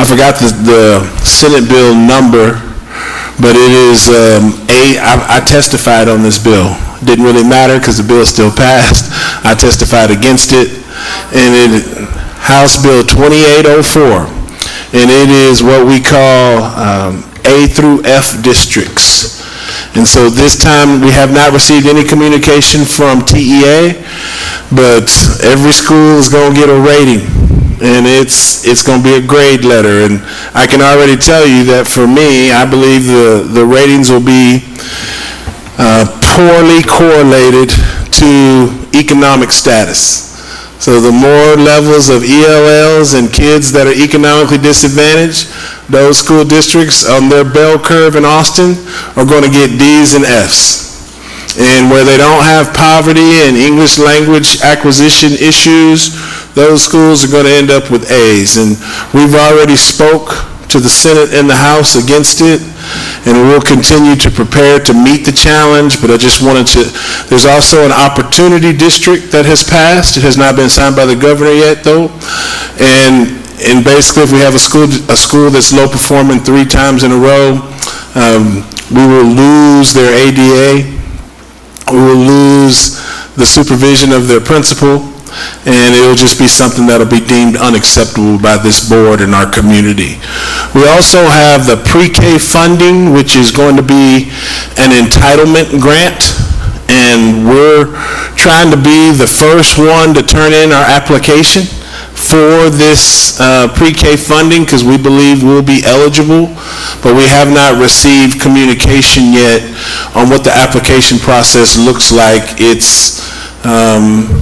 I forgot the Senate bill number, but it is I testified on this bill. Didn't really matter because the bill still passed. I testified against it, and it House Bill 2804, and it is what we call A through F districts. And so this time we have not received any communication from TEA, but every school is going to get a rating, and it's going to be a grade letter. And I can already tell you that for me, I believe the ratings will be poorly correlated to economic status. So the more levels of ELLs and kids that are economically disadvantaged, those school districts on their bell curve in Austin are going to get D's and F's. And where they don't have poverty and English language acquisition issues, those schools are going to end up with A's. And we've already spoke to the Senate and the House against it, and we'll continue to prepare to meet the challenge. But I just wanted to, there's also an opportunity district that has passed. It has not been signed by the governor yet, though. And basically, if we have a school that's low performing 3 times in a row, we will lose their ADA, we will lose the supervision of their principal, and it will just be something that will be deemed unacceptable by this board and our community. We also have the pre-K funding, which is going to be an entitlement grant, and we're trying to be the first one to turn in our application for this pre-K funding, because we believe we'll be eligible, but we have not received communication yet on what the application process looks like. It's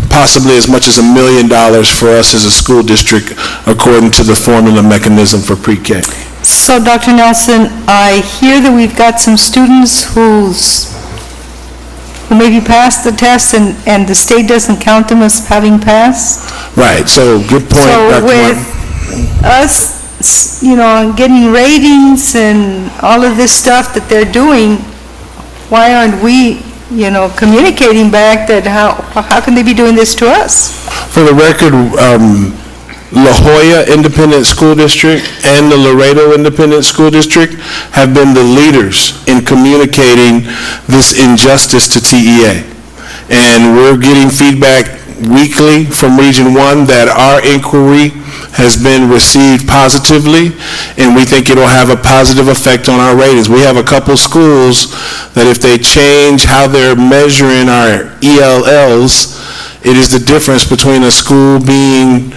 possibly as much as $1 million for us as a school district, according to the formula mechanism for pre-K. So, Dr. Nelson, I hear that we've got some students who maybe passed the test and the state doesn't count them as having passed? Right, so good point, So Dr. with Martin. us, you know, getting ratings and all of this stuff that they're doing, why aren't we, you know, communicating back that how can they be doing this to us? For the record, La Jolla Independent School District and the Laredo Independent School District have been the leaders in communicating this injustice to TEA. And we're getting feedback weekly from Region 1 that our inquiry has been received positively, and we think it'll have a positive effect on our ratings. We have a couple schools that if they change how they're measuring our ELLs, it is the difference between a school meeting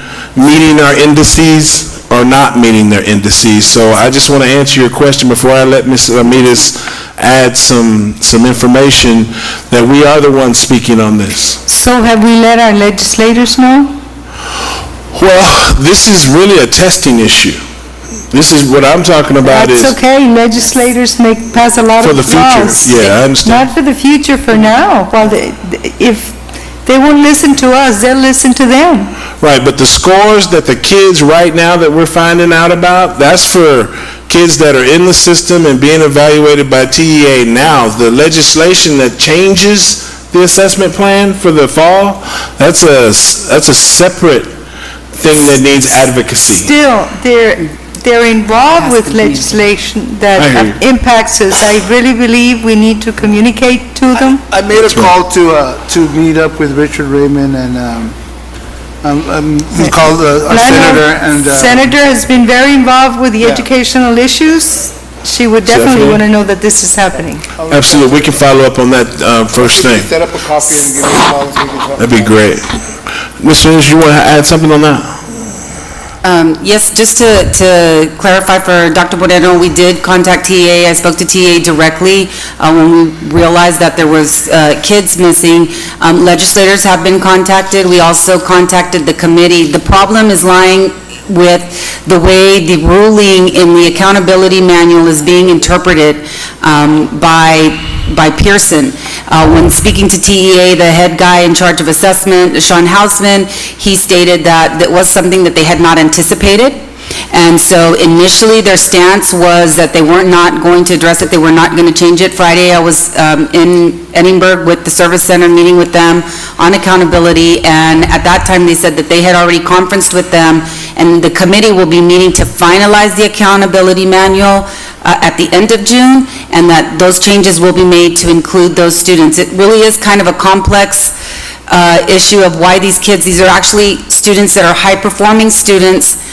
our indices or not meeting their indices. So I just want to answer your question before I let Ms. Ramirez add some information that we are the ones speaking on this. So have we let our legislators know? Well, this is really a testing issue. This is what I'm talking about is... That's okay, legislators pass a lot of For the future, laws. yeah, I understand. Not for the future, for now. Well, if they won't listen to us, they'll listen to them. Right, but the scores that the kids right now that we're finding out about, that's for kids that are in the system and being evaluated by TEA now. The legislation that changes the assessment plan for the fall, that's a separate thing that needs advocacy. Still, they're involved with legislation that impacts us. I really believe we need to communicate to them. I made a call to meet up with Richard Raymond and we called our senator and... Senator has been very involved with the educational issues. She would definitely want to know that this is happening. Absolutely, we can follow up on that first thing. Set up a copy and give me a call so we can talk. That'd be great. Ms. Ramirez, you want to add something on that? Yes, just to clarify for Dr. Moreno, we did contact TEA. I spoke to TEA directly when we realized that there was kids missing. Legislators have been contacted. We also contacted the committee. The problem is lying with the way the ruling in the accountability manual is being interpreted by Pearson. When speaking to TEA, the head guy in charge of assessment, Sean Hausman, he stated that that was something that they had not anticipated. And so initially their stance was that they were not going to address it, they were not going to change it. Friday I was in Edinburgh with the service center, meeting with them on accountability, and at that time they said that they had already conferenced with them, and the committee will be meeting to finalize the accountability manual at the end of June, and that those changes will be made to include those students. It really is kind of a complex issue of why these are actually students that are high-performing students.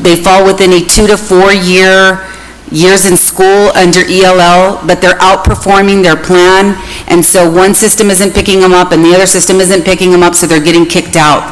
They fall within a 2 to 4 years in school under ELL, but they're outperforming their plan, and so one system isn't picking them up and the other system isn't picking them up, so they're getting kicked out.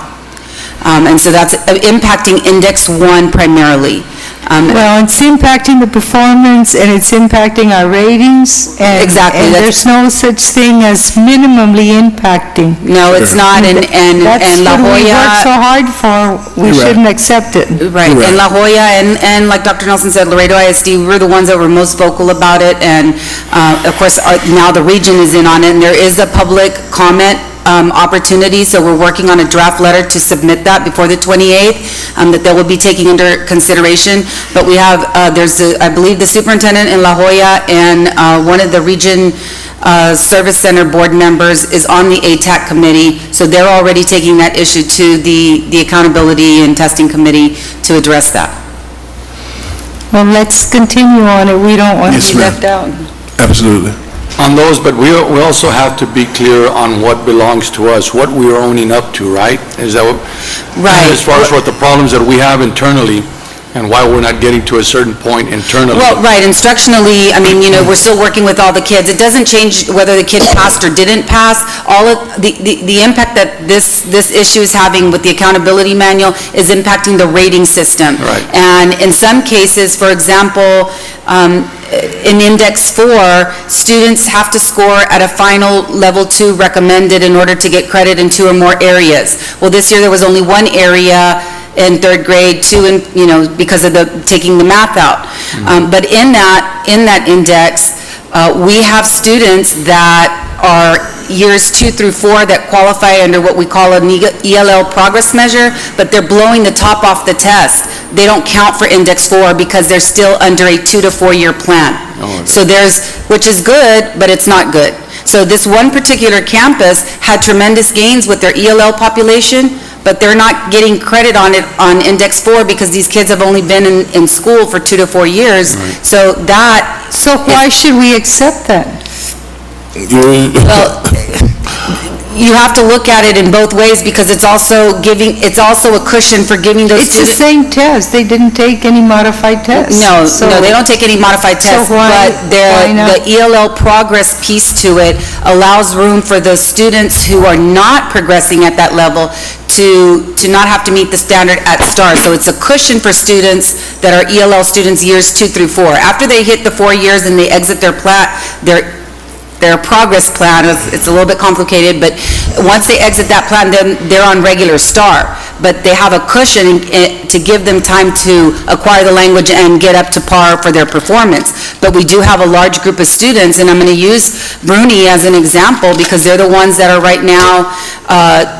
And so that's impacting Index 1 primarily. Well, it's impacting the performance and it's impacting our ratings. Exactly. And there's no such thing as minimally impacting. No, it's not, and La That's what we work so Jolla... hard for. We shouldn't accept it. Right, and La Jolla, and like Dr. Nelson said, Laredo ISD, we're the ones that were most vocal about it, and of course, now the region is in on it, and there is a public comment opportunity, so we're working on a draft letter to submit that before the 28th, that they will be taking under consideration. But we have, I believe the superintendent in La Jolla and one of the region service center board members is on the ATAC committee, so they're already taking that issue to the accountability and testing committee to address that. Well, let's continue on it. We don't want to be left out. Absolutely. On those, but we also have to be clear on what belongs to us, what we are owning up to, right? Is that what? Right. As far as what the problems that we have internally, and why we're not getting to a certain point internally. Well, right, instructionally, I mean, we're still working with all the kids. It doesn't change whether the kid passed or didn't pass. All of the impact that this issue is having with the accountability manual is impacting the rating system. Right. And in some cases, for example, in Index 4, students have to score at a final level 2 recommended in order to get credit in 2 or more areas. Well, this year there was only one area in 3rd grade, 2 in, because of taking the math out. But in that index, we have students that are years 2 through 4 that qualify under what we call an ELL progress measure, but they're blowing the top off the test. They don't count for Index 4 because they're still under a 2 to 4 year plan. So which is good, but it's not good. So this one particular campus had tremendous gains with their ELL population, but they're not getting credit on it on Index 4 because these kids have only been in school for 2 to 4 years. Right. So why should we accept that? Well, you have to look at it in both ways, because it's also a cushion for giving those It's the students. same test, they didn't take any modified tests. No, So- no, they don't take any modified tests, So why- but why not? the ELL progress piece to it allows room for those students who are not progressing at that level to not have to meet the standard at STAR. So it's a cushion for students that are ELL students years 2 through 4. After they hit the 4 years and they exit their progress plan, it's a little bit complicated, but once they exit that plan, then they're on regular STAR. But they have a cushion to give them time to acquire the language and get up to par for their performance. But we do have a large group of students, and I'm going to use Bruni as an example, because they're the ones that are right now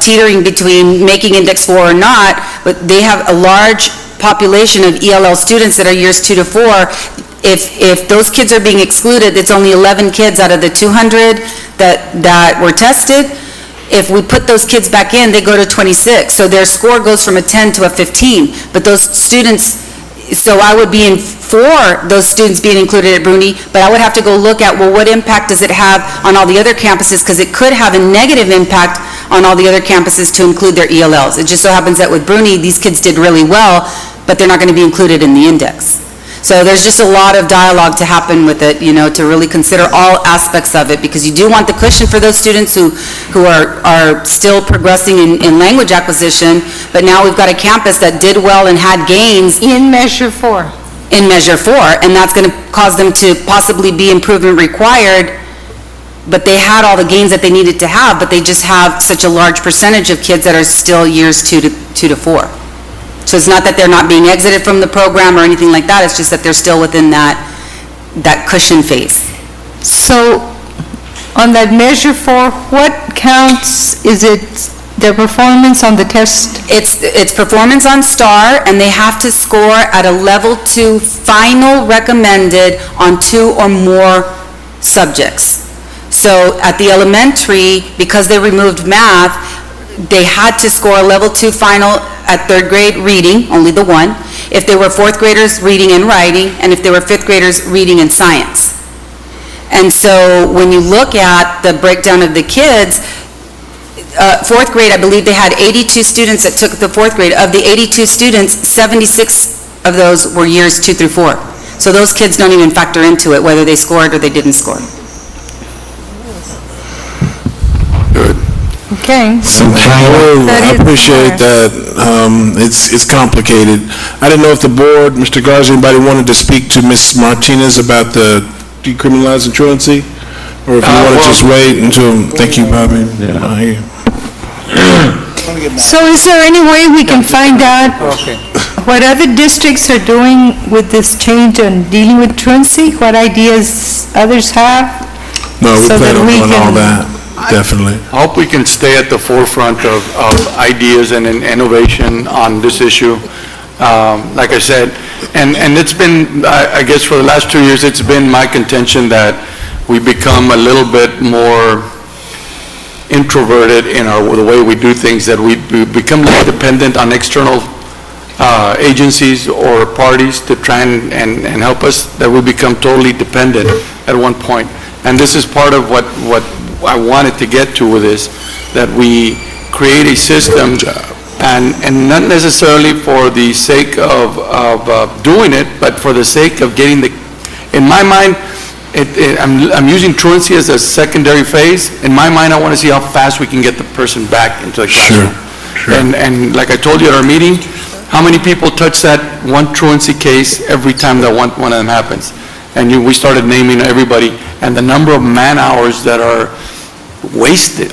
teetering between making Index 4 or not, but they have a large population of ELL students that are years 2 to 4. If those kids are being excluded, it's only 11 kids out of the 200 that were tested. If we put those kids back in, they go to 26. So their score goes from a 10 to a 15. But those students, so I would be for those students being included at Bruni, but I would have to go look at, well, what impact does it have on all the other campuses? Because it could have a negative impact on all the other campuses to include their ELLs. It just so happens that with Bruni, these kids did really well, but they're not going to be included in the index. So there's just a lot of dialogue to happen with it, to really consider all aspects of it, because you do want the cushion for those students who are still progressing in language acquisition, but now we've got a campus that did well and had gains In Measure 4. in Measure 4, and that's going to cause them to possibly be improvement required, but they had all the gains that they needed to have, but they just have such a large percentage of kids that are still years 2 to 4. So it's not that they're not being exited from the program or anything like that, it's just that they're still within that cushion phase. So, on that Measure 4, what counts? Is it their performance on the test? It's performance on STAR, and they have to score at a level 2 final recommended on 2 or more subjects. So at the elementary, because they removed math, they had to score a level 2 final at 3rd grade reading, only the one, if they were 4th graders, reading and writing, and if they were 5th graders, reading and science. And so when you look at the breakdown of the kids, 4th grade, I believe they had 82 students that took the 4th grade. Of the 82 students, 76 of those were years 2 through 4. So those kids don't even factor into it, whether they scored or they didn't score. Okay. I appreciate that. It's complicated. I didn't know if the board, Mr. Garza, anybody wanted to speak to Ms. Martinez about the decriminalizing truancy? Or if you want to just wait until, thank you, Bobby. So is there any way we can find out what other districts are doing with this change on dealing with truancy? What ideas others have? No, we So plan that on we doing all can- that, definitely. I hope we can stay at the forefront of ideas and innovation on this issue. Like I said, and it's been, I guess for the last 2 years, it's been my contention that we become a little bit more introverted in the way we do things, that we become less dependent on external agencies or parties to try and help us, that we become totally dependent at one point. And this is part of what I wanted to get to with this, that we create a system, and not necessarily for the sake of doing it, but for the sake of getting in my mind, I'm using truancy as a secondary phase. In my mind, I want to see how fast we can get the person back into the classroom. Sure. And like I told you at our meeting, how many people touch that one truancy case every time that one of them happens? And we started naming everybody, and the number of man-hours that are wasted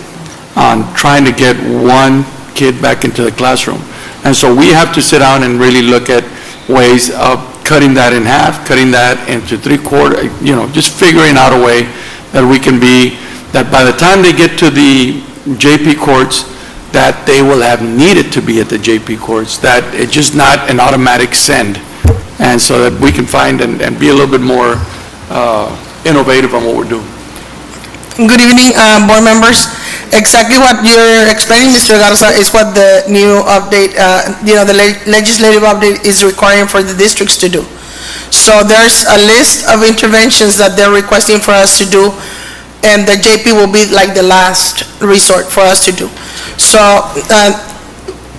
on trying to get one kid back into the classroom. And so we have to sit down and really look at ways of cutting that in half, cutting that into 3/4, just figuring out a way that we can be, that by the time they get to the JP courts, that they will have needed to be at the JP courts, that it's just not an automatic send. And so that we can find and be a little bit more innovative on what we're doing. Good evening, board members. Exactly what you're explaining, Mr. Garza, is what the new update, the legislative update is requiring for the districts to do. So there's a list of interventions that they're requesting for us to do and the JP will be like the last resort for us to do. So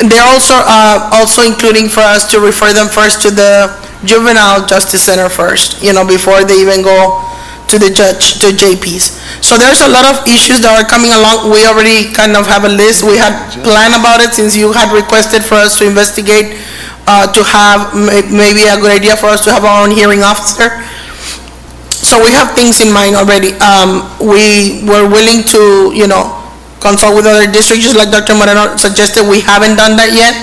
they're also including for us to refer them first to the Juvenile Justice Center first, before they even go to the judge, to JPs. So there's a lot of issues that are coming along. We already kind of have a list. We had planned about it since you had requested for us to investigate, to have maybe a good idea for us to have our own hearing officer. So we have things in mind already. We were willing to, consult with other districts, just like Dr. Moreno suggested. We haven't done that yet,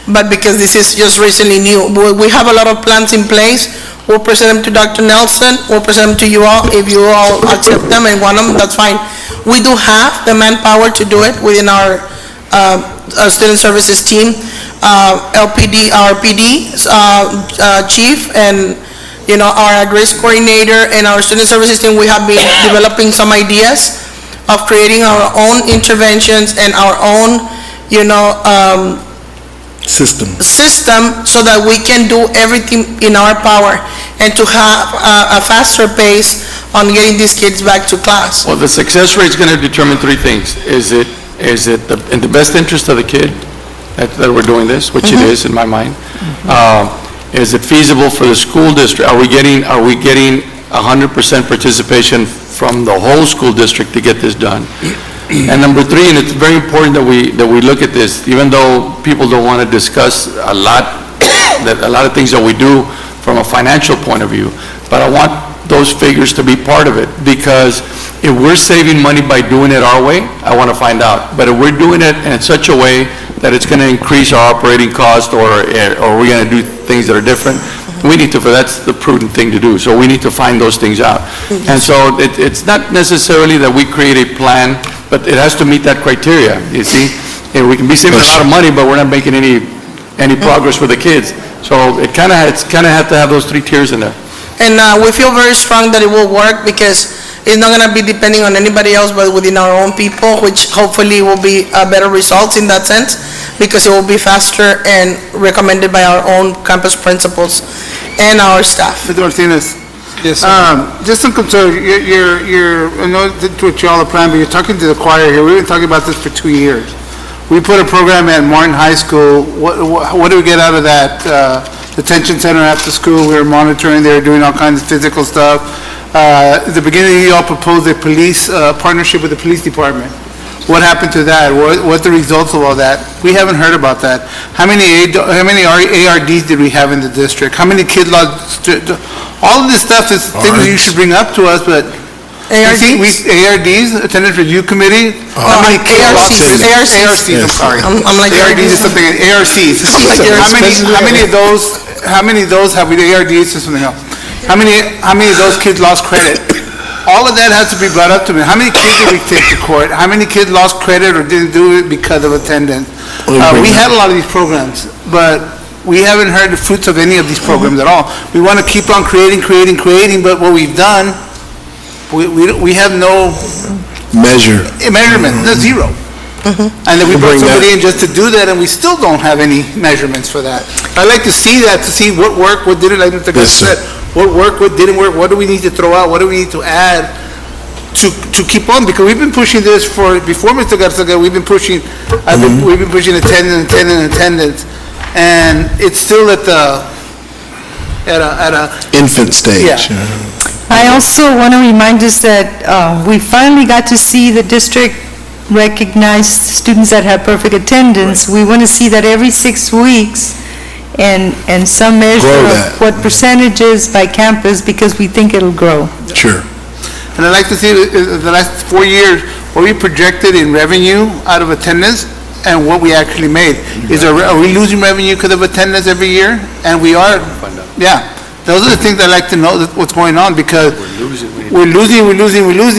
but because this is just recently new. We have a lot of plans in place. We'll present them to Dr. Nelson. We'll present them to you all. If you all accept them and want them, that's fine. We do have the manpower to do it within our student services team. LPD, our PD chief, and our at-risk coordinator and our student services team, we have been developing some ideas of creating our own interventions and our own, system so that we can do everything in our power and to have a faster pace on getting these kids back to class. Well, the success rate is going to determine three things. Is it in the best interest of the kid that we're doing this, which it is in my mind? Is it feasible for the school district? Are we getting 100% participation from the whole school district to get this done? And number three, and it's very important that we look at this, even though people don't want to discuss a lot of things that we do from a financial point of view, but I want those figures to be part of it, because if we're saving money by doing it our way, I want to find out. But if we're doing it in such a way that it's going to increase our operating cost, or we're going to do things that are different, that's the prudent thing to do. So we need to find those things out. And so it's not necessarily that we create a plan, but it has to meet that criteria, you see? And we can be saving a lot of money, but we're not making any progress with the kids. So it's kind of have to have those three tiers in there. And we feel very strong that it will work, because it's not going to be depending on anybody else but within our own people, which hopefully will be better results in that sense, because it will be faster and recommended by our own campus principals and our staff. Mr. Martinez. Yes, just some concern. I know that what y'all are planning, but you're talking to the choir here. We've been talking about this for 2 years. We put a program at Martin High School. What do we get out of that? Detention center after school, we were monitoring. They were doing all kinds of physical stuff. At the beginning, you all proposed a police partnership with the police department. What happened to that? What the results of all that? We haven't heard about that. How many ARDs did we have in the district? How many kids lost? All of this stuff is things that you should bring up to us, but ARDs, Attendance Review Committee. How many kids lost? ARCs. I'm sorry. I'm like ARDs is something. ARCs. How many of those have we? ARDs is something else. How many of those kids lost credit? All of that has to be brought up to me. How many kids did we take to court? How many kids lost credit or didn't do it because of attendance? We had a lot of these programs, but we haven't heard the fruits of any of these programs at all. We want to keep on creating, but what we've done, we have no measurement, no zero. And then we brought somebody in just to do that, and we still don't have any measurements for that. I'd like to see that, to see what worked, what didn't, like Mr. Garcia said, what worked, what didn't work, what do we need to throw out, what do we need to add to keep on, because we've been pushing this before Mr. Garcia, we've been pushing attendance, and it's still at a infant stage. Yeah. I also want to remind us that we finally got to see the district recognize students that have perfect attendance. We want to see that every 6 weeks, and some measure of what percentages by campus, because we think it'll grow. Sure. And I'd like to see the last 4 years, what we projected in revenue out of attendance and what we actually made. Are we losing revenue because of attendance every year? And we are, yeah. Those are the things I'd like to know what's going on, because we're losing,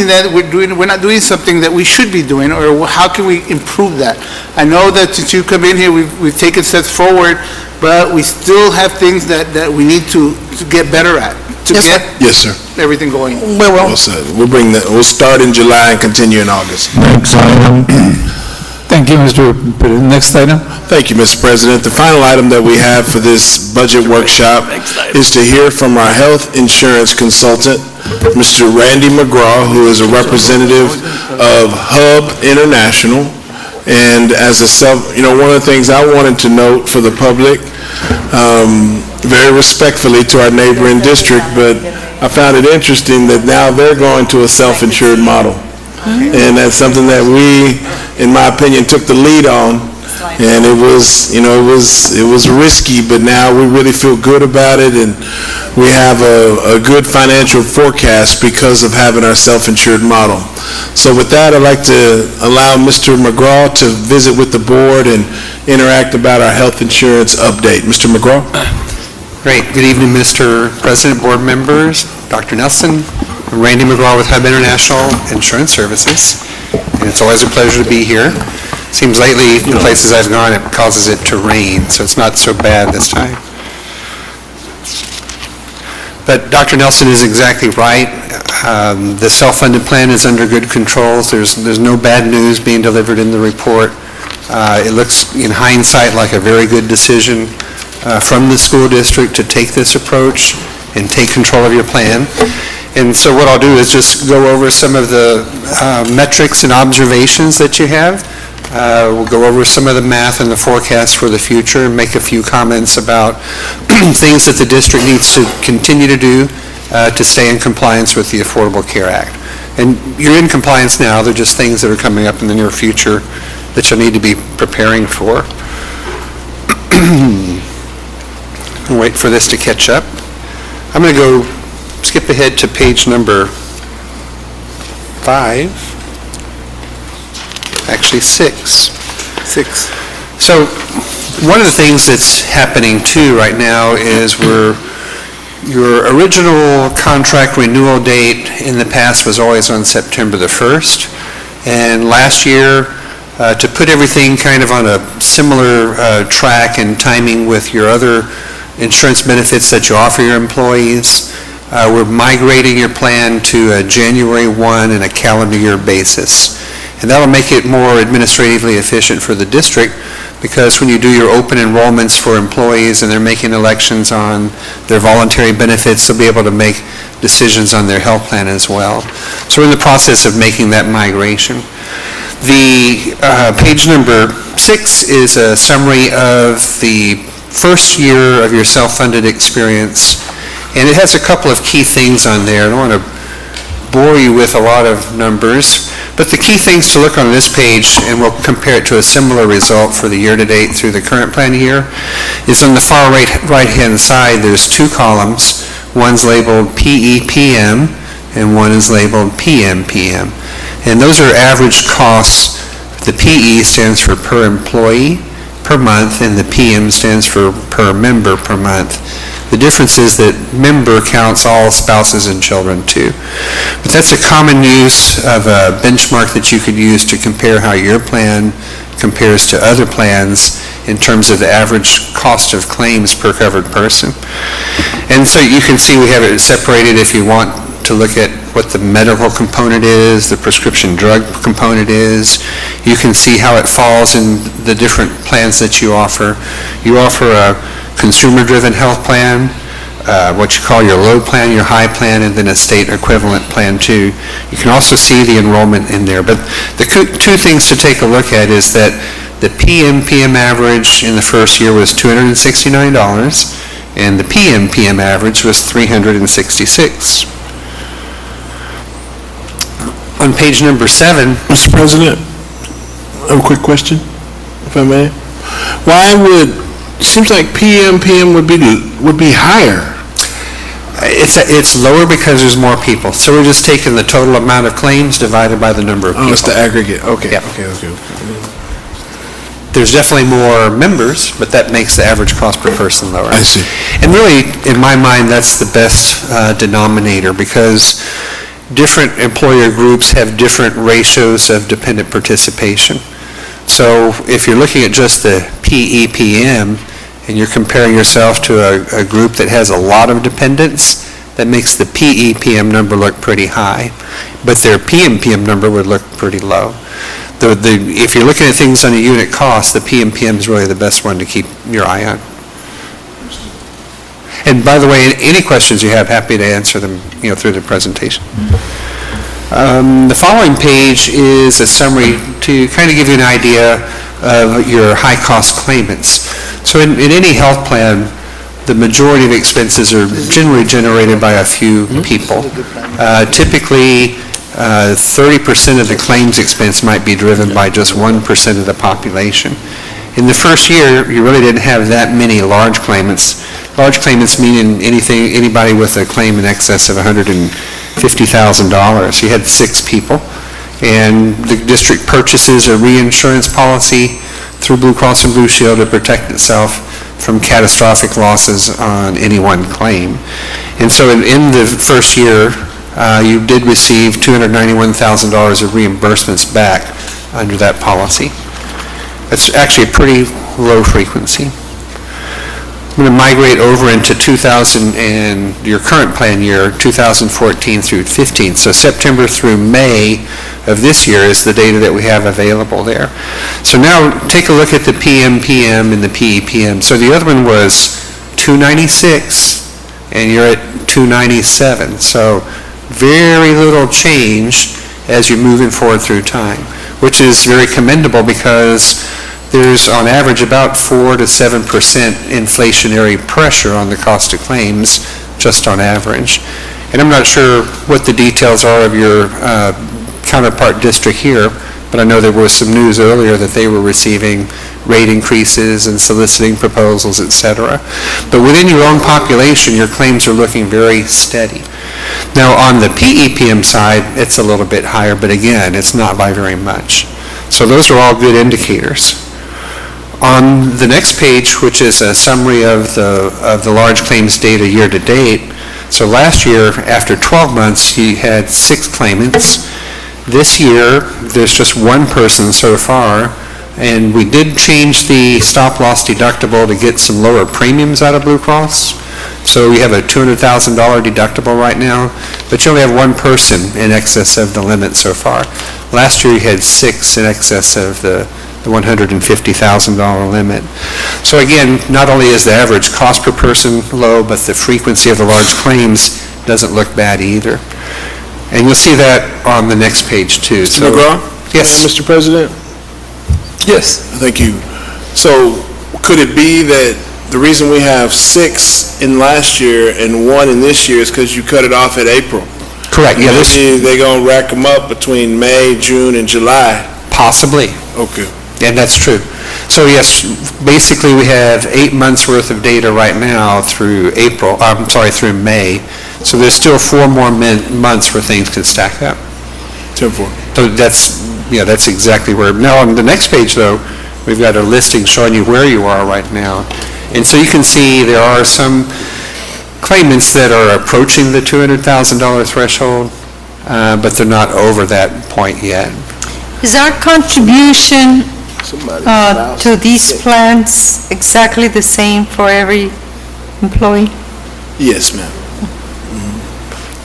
that we're not doing something that we should be doing, or how can we improve that? I know that since you come in here, we've taken steps forward, but we still have things that we need to get better at, to get everything going. We will. We'll bring that. We'll start in July and continue in August. Next item. Thank you, Mr. Perez. Next item. Thank you, Mr. President. The final item that we have for this budget workshop is to hear from our health insurance consultant, Mr. Randy McGraw, who is a representative of Hub International. And as one of the things I wanted to note for the public, very respectfully to our neighboring district, but I found it interesting that now they're going to a self-insured model. And that's something that we, in my opinion, took the lead on. And it was risky, but now we really feel good about it, and we have a good financial forecast because of having our self-insured model. So with that, I'd like to allow Mr. McGraw to visit with the board and interact about our health insurance update. Mr. McGraw? Great. Good evening, Mr. President, board members, Dr. Nelson. I'm Randy McGraw with Hub International Insurance Services, and it's always a pleasure to be here. Seems lately, the places I've gone, it causes it to rain, so it's not so bad this time. But Dr. Nelson is exactly right. The self-funded plan is under good controls. There's no bad news being delivered in the report. It looks, in hindsight, like a very good decision from the school district to take this approach and take control of your plan. And so what I'll do is just go over some of the metrics and observations that you have. We'll go over some of the math and the forecast for the future and make a few comments about things that the district needs to continue to do to stay in compliance with the Affordable Care Act. And you're in compliance now. They're just things that are coming up in the near future that you'll need to be preparing for. I'll wait for this to catch up. I'm going to go skip ahead to page number 5. Actually, 6. So one of the things that's happening too right now is your original contract renewal date in the past was always on September the 1st. And last year, to put everything kind of on a similar track and timing with your other insurance benefits that you offer your employees, we're migrating your plan to a January 1 and a calendar year basis. And that'll make it more administratively efficient for the district, because when you do your open enrollments for employees and they're making elections on their voluntary benefits, they'll be able to make decisions on their health plan as well. So we're in the process of making that migration. The page number 6 is a summary of the first year of your self-funded experience, and it has a couple of key things on there. I don't want to bore you with a lot of numbers, but the key things to look on this page, and we'll compare it to a similar result for the year-to-date through the current plan year, is on the far right-hand side, there's 2 columns. One's labeled PEPM, and one is labeled PMPM. And those are average costs. The PE stands for per employee per month, and the PM stands for per member per month. The difference is that member counts all spouses and children too. But that's a common use of a benchmark that you could use to compare how your plan compares to other plans in terms of the average cost of claims per covered person. And so you can see we have it separated if you want to look at what the medical component is, the prescription drug component is. You can see how it falls in the different plans that you offer. You offer a consumer-driven health plan, what you call your low plan, your high plan, and then a state equivalent plan too. You can also see the enrollment in there. But the 2 things to take a look at is that the PMPM average in the first year was $269, and the PMPM average was $366. On page number 7... Mr. President, I have a quick question, if I may. Why would, seems like PMPM would be higher. It's lower because there's more people. So we're just taking the total amount of claims divided by the number of people. Oh, it's the aggregate, okay. Yeah. Okay. There's definitely more members, but that makes the average cost per person lower. I see. And really, in my mind, that's the best denominator, because different employer groups have different ratios of dependent participation. So if you're looking at just the PEPM and you're comparing yourself to a group that has a lot of dependents, that makes the PEPM number look pretty high, but their PMPM number would look pretty low. if you're looking at things on a unit cost, the PMPM is really the best one to keep your eye on. And by the way, any questions you have, happy to answer them, through the presentation. The following page is a summary to kind of give you an idea of your high-cost claimants. So in any health plan, the majority of expenses are generally generated by a few people. Typically, 30% of the claims expense might be driven by just 1% of the population. In the first year, you really didn't have that many large claimants. Large claimants meaning anybody with a claim in excess of $150,000. You had 6 people. And the district purchases a reinsurance policy through Blue Cross and Blue Shield to protect itself from catastrophic losses on any one claim. And so in the first year, you did receive $291,000 of reimbursements back under that policy. That's actually a pretty low frequency. I'm going to migrate over into your current plan year, 2014 through 15. So September through May of this year is the data that we have available there. So now take a look at the PMPM and the PEPM. So the other one was 296, and you're at 297. So very little change as you're moving forward through time, which is very commendable because there's on average about 4 to 7% inflationary pressure on the cost of claims, just on average. And I'm not sure what the details are of your counterpart district here, but I know there was some news earlier that they were receiving rate increases and soliciting proposals, et cetera. But within your own population, your claims are looking very steady. Now, on the PEPM side, it's a little bit higher, but again, it's not by very much. So those are all good indicators. On the next page, which is a summary of the large claims data year to date, so last year, after 12 months, you had 6 claimants. This year, there's just 1 person so far, and we did change the stop-loss deductible to get some lower premiums out of Blue Cross. So we have a $200,000 deductible right now, but you only have 1 person in excess of the limit so far. Last year, you had 6 in excess of the $150,000 limit. So again, not only is the average cost per person low, but the frequency of the large claims doesn't look bad either. And you'll see that on the next page too. Mr. McGraw? Yes. Mr. President? Yes. Thank you. So could it be that the reason we have 6 in last year and 1 in this year is because you cut it off at April? Correct. Yeah, Maybe they're going to rack them up between May, June, and July? possibly. Okay. And that's true. So yes, basically we have 8 months worth of data right now through through May. So there's still 4 more months where things can stack up. 10-4. So that's exactly where. Now on the next page though, we've got a listing showing you where you are right now. And so you can see there are some claimants that are approaching the $200,000 threshold, but they're not over that point yet. Is our contribution to these plans exactly the same for every employee? Yes, ma'am.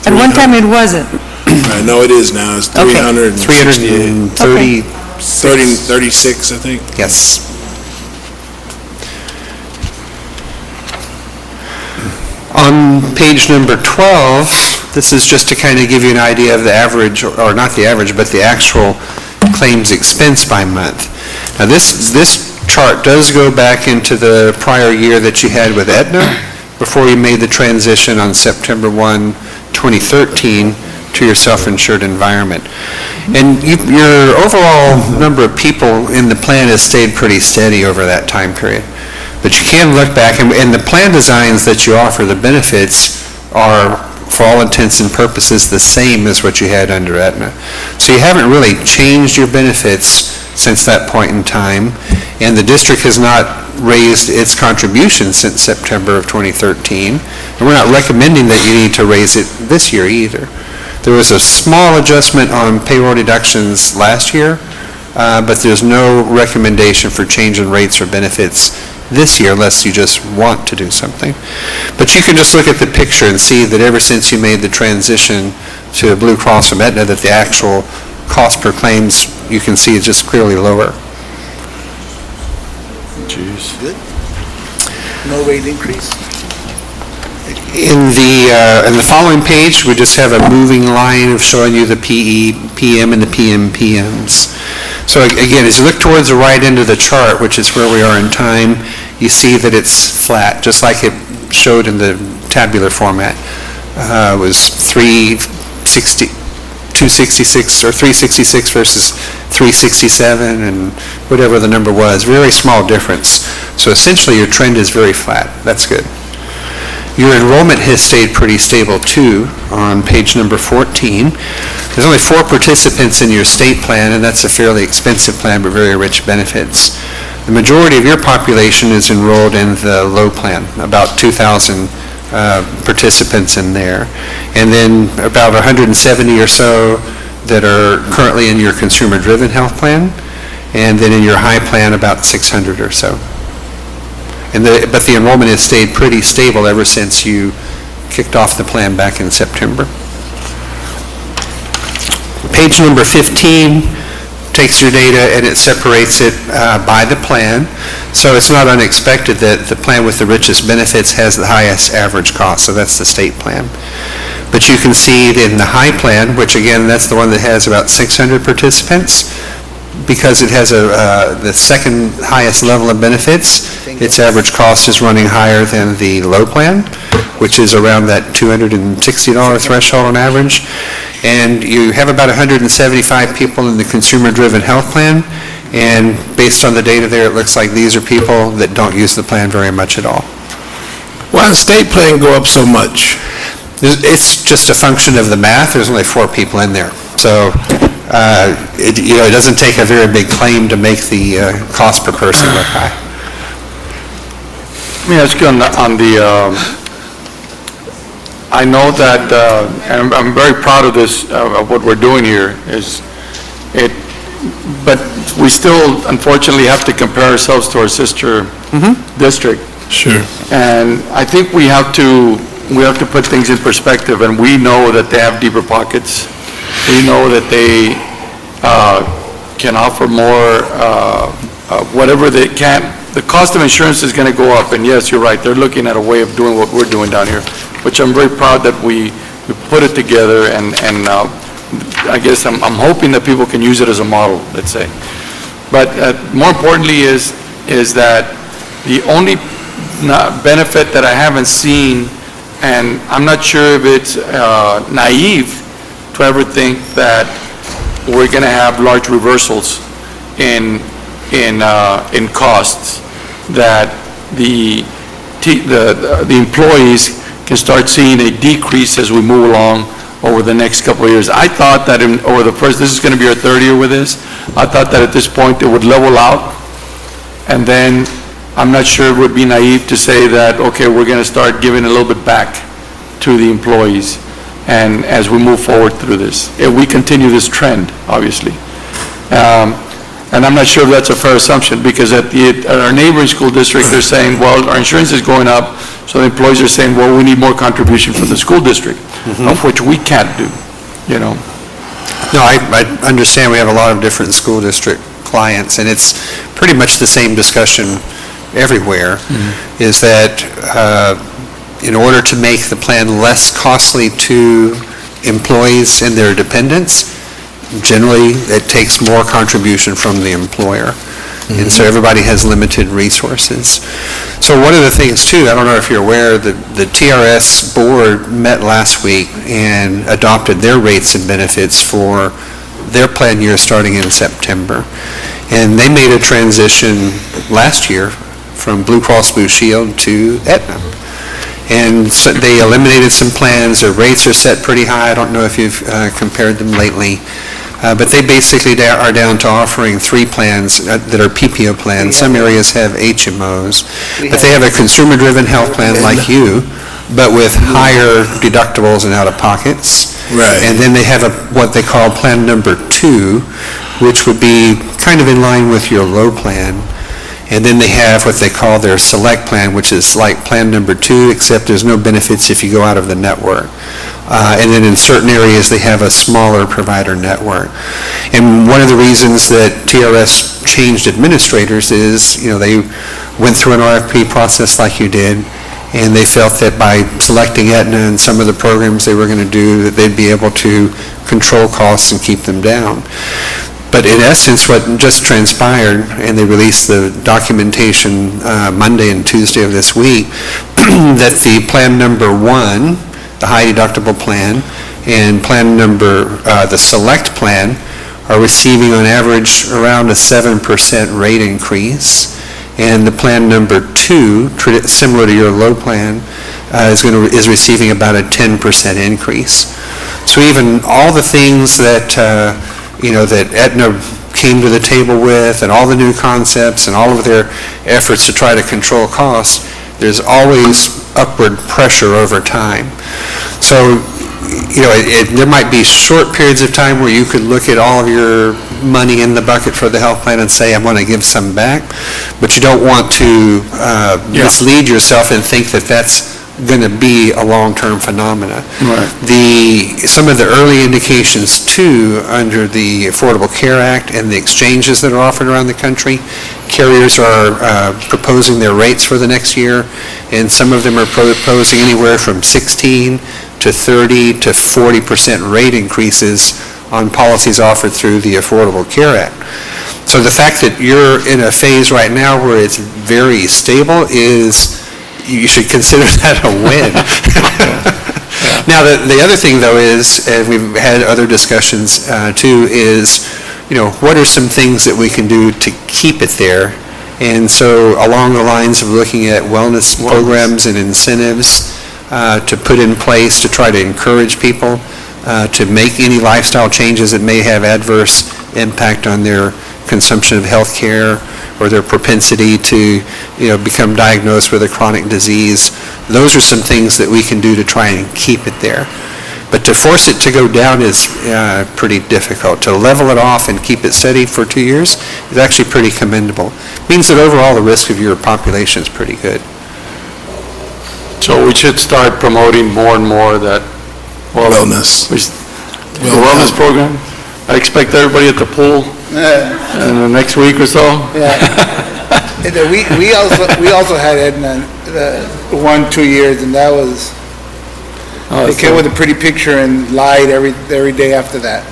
At one time it wasn't. I know it is now. It's 368. 36, I think. Yes. On page number 12, this is just to kind of give you an idea of the average, or not the average, but the actual claims expense by month. Now this chart does go back into the prior year that you had with Aetna before you made the transition on September 1, 2013 to your self-insured environment. And your overall number of people in the plan has stayed pretty steady over that time period. But you can look back, and the plan designs that you offer, the benefits are, for all intents and purposes, the same as what you had under Aetna. So you haven't really changed your benefits since that point in time, and the district has not raised its contribution since September of 2013, and we're not recommending that you need to raise it this year either. There was a small adjustment on payroll deductions last year, but there's no recommendation for change in rates or benefits this year unless you just want to do something. But you can just look at the picture and see that ever since you made the transition to Blue Cross from Aetna, that the actual cost per claims, you can see it's just clearly lower. No rate increase. In the following page, we just have a moving line of showing you the PM, and the PMs. So again, as you look towards the right end of the chart, which is where we are in time, you see that it's flat, just like it showed in the tabular format. It was 266 or 366 versus 367, and whatever the number was, very small difference. So essentially, your trend is very flat. That's good. Your enrollment has stayed pretty stable too on page number 14. There's only 4 participants in your state plan, and that's a fairly expensive plan but very rich benefits. The majority of your population is enrolled in the low plan, about 2,000 participants in there. And then about 170 or so that are currently in your consumer-driven health plan, and then in your high plan, about 600 or so. But the enrollment has stayed pretty stable ever since you kicked off the plan back in September. Page number 15 takes your data and it separates it by the plan. So it's not unexpected that the plan with the richest benefits has the highest average cost, so that's the state plan. But you can see in the high plan, which again, that's the one that has about 600 participants, because it has the second highest level of benefits, its average cost is running higher than the low plan, which is around that $260 threshold on average. And you have about 175 people in the consumer-driven health plan, and based on the data there, it looks like these are people that don't use the plan very much at all. Why does state plan go up so much? It's just a function of the math. There's only 4 people in there. So it doesn't take a very big claim to make the cost per person look high. Let me ask you on the I know that, and I'm very proud of this, of what we're doing here, but we still unfortunately have to compare ourselves to our sister district. Sure. And I think we have to put things in perspective, and we know that they have deeper pockets. We know that they can offer more, whatever they can. The cost of insurance is going to go up, and yes, you're right, they're looking at a way of doing what we're doing down here, which I'm very proud that we put it together, and I guess I'm hoping that people can use it as a model, let's say. But more importantly is that the only benefit that I haven't seen, and I'm not sure if it's naive to ever think that we're going to have large reversals in costs, that the employees can start seeing a decrease as we move along over the next couple of years. I thought that this is going to be our 3rd year with this, I thought that at this point it would level out, and then I'm not sure it would be naive to say that, okay, we're going to start giving a little bit back to the employees, and as we move forward through this, if we continue this trend, obviously. And I'm not sure if that's a fair assumption, because at our neighboring school district, they're saying, well, our insurance is going up, so the employees are saying, well, we need more contribution from the school district, of which we can't do, No, I understand we have a lot of different school district clients, and it's pretty much the same discussion everywhere, is that in order to make the plan less costly to employees and their dependents, generally it takes more contribution from the employer. And so everybody has limited resources. So one of the things too, I don't know if you're aware, the TRS board met last week and adopted their rates and benefits for their plan year starting in September. And they made a transition last year from Blue Cross Blue Shield to Aetna. And so they eliminated some plans. Their rates are set pretty high. I don't know if you've compared them lately. But they basically are down to offering 3 plans that are PPO plans. Some areas have HMOs. But they have a consumer-driven health plan like you, but with higher deductibles and out-of-pockets. Right. And then they have what they call plan number 2, which would be kind of in line with your low plan. And then they have what they call their select plan, which is like plan number 2, except there's no benefits if you go out of the network. And then in certain areas, they have a smaller provider network. And one of the reasons that TRS changed administrators is, they went through an RFP process like you did, and they felt that by selecting Aetna and some of the programs they were going to do, that they'd be able to control costs and keep them down. But in essence, what just transpired, and they released the documentation Monday and Tuesday of this week, that the plan number 1, the high deductible plan, and plan number, the select plan, are receiving on average around a 7% rate increase. And the plan number 2, similar to your low plan, is receiving about a 10% increase. So even all the things that, that Aetna came to the table with, and all the new concepts, and all of their efforts to try to control costs, there's always upward pressure over time. So, there might be short periods of time where you could look at all of your money in the bucket for the health plan and say, I want to give some back, but you don't want to mislead yourself and think that that's going to be a long-term phenomena. Right. Some of the early indications, too, under the Affordable Care Act and the exchanges that are offered around the country, carriers are proposing their rates for the next year, and some of them are proposing anywhere from 16 to 30 to 40% rate increases on policies offered through the Affordable Care Act. So the fact that you're in a phase right now where it's very stable you should consider that a win. Now, the other thing, though, is, and we've had other discussions, too, is, what are some things that we can do to keep it there? And so along the lines of looking at wellness programs and incentives to put in place to try to encourage people to make any lifestyle changes that may have adverse impact on their consumption of health care or their propensity to, become diagnosed with a chronic disease. Those are some things that we can do to try and keep it there. But to force it to go down is pretty difficult. To level it off and keep it steady for 2 years is actually pretty commendable. It means that overall the risk of your population is pretty good. So we should start promoting more and more that Wellness. the wellness program. I expect everybody at the pool in the next week or so. We also had Aetna 1-2 years, and that was, they came with a pretty picture and lied every day after that.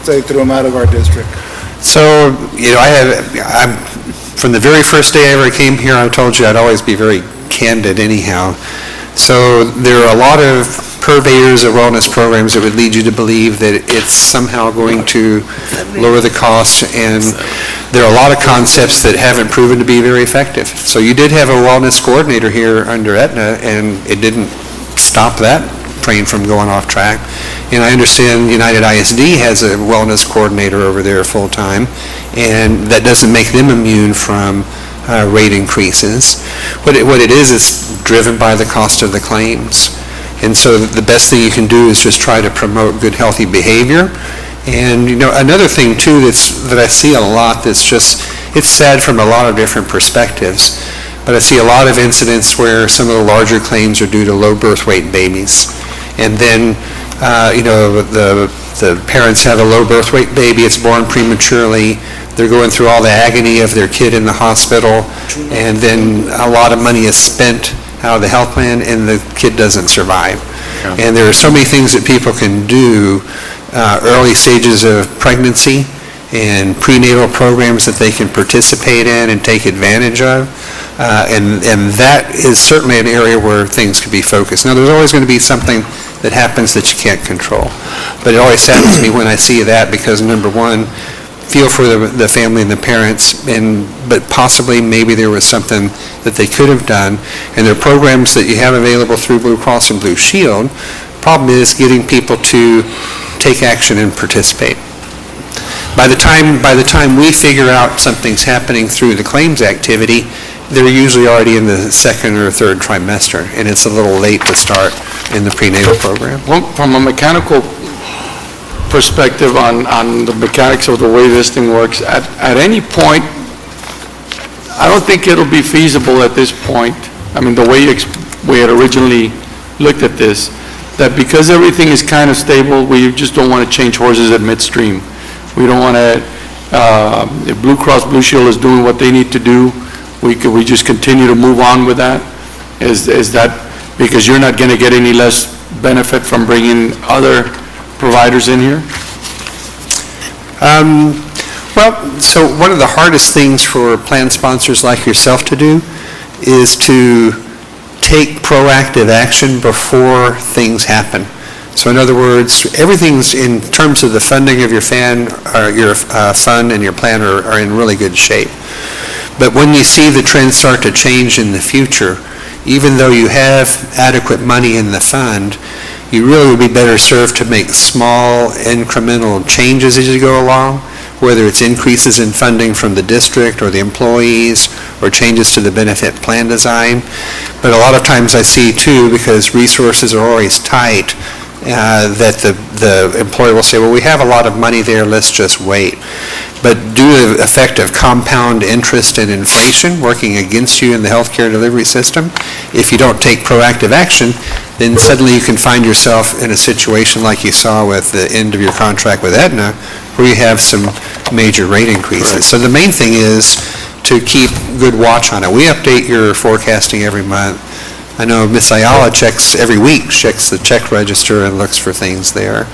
So they threw them out of our district. So, I'm from the very first day I ever came here, I told you I'd always be very candid anyhow. So there are a lot of purveyors of wellness programs that would lead you to believe that it's somehow going to lower the cost, and there are a lot of concepts that haven't proven to be very effective. So you did have a wellness coordinator here under Aetna, and it didn't stop that train from going off track. And I understand United ISD has a wellness coordinator over there full-time, and that doesn't make them immune from rate increases. What it is, it's driven by the cost of the claims. And so the best thing you can do is just try to promote good, healthy behavior. And, another thing, too, that I see a lot that's just, it's sad from a lot of different perspectives, but I see a lot of incidents where some of the larger claims are due to low birth weight babies. And then, the parents have a low birth weight baby, it's born prematurely, they're going through all the agony of their kid in the hospital, and then a lot of money is spent out of the health plan, and the kid doesn't survive. Yeah. And there are so many things that people can do, early stages of pregnancy and prenatal programs that they can participate in and take advantage of, and that is certainly an area where things could be focused. Now, there's always going to be something that happens that you can't control, but it always saddens me when I see that, because number one, feel for the family and the parents, but possibly maybe there was something that they could have done, and there are programs that you have available through Blue Cross and Blue Shield. Problem is getting people to take action and participate. By the time we figure out something's happening through the claims activity, they're usually already in the second or third trimester, and it's a little late to start in the prenatal program. Well, from a mechanical perspective on the mechanics of the way this thing works, at any point, I don't think it'll be feasible at this point, I mean, the way we had originally looked at this, that because everything is kind of stable, we just don't want to change horses at midstream. We don't want to, if Blue Cross Blue Shield is doing what they need to do, we just continue to move on with that? Is that, because you're not going to get any less benefit from bringing other providers in here? Well, so one of the hardest things for plan sponsors like yourself to do is to take proactive action before things happen. So in other words, everything's in terms of the funding of your fund and your plan are in really good shape. But when you see the trends start to change in the future, even though you have adequate money in the fund, you really would be better served to make small incremental changes as you go along, whether it's increases in funding from the district or the employees or changes to the benefit plan design. But a lot of times I see too, because resources are always tight, that the employer will say, well, we have a lot of money there, let's just wait. But due to the effect of compound interest and inflation working against you in the healthcare delivery system, if you don't take proactive action, then suddenly you can find yourself in a situation like you saw with the end of your contract with Aetna, where you have some major rate increases. Right. So the main thing is to keep good watch on it. We update your forecasting every month. I know Ms. Ayala checks every week, checks the check register and looks for things there.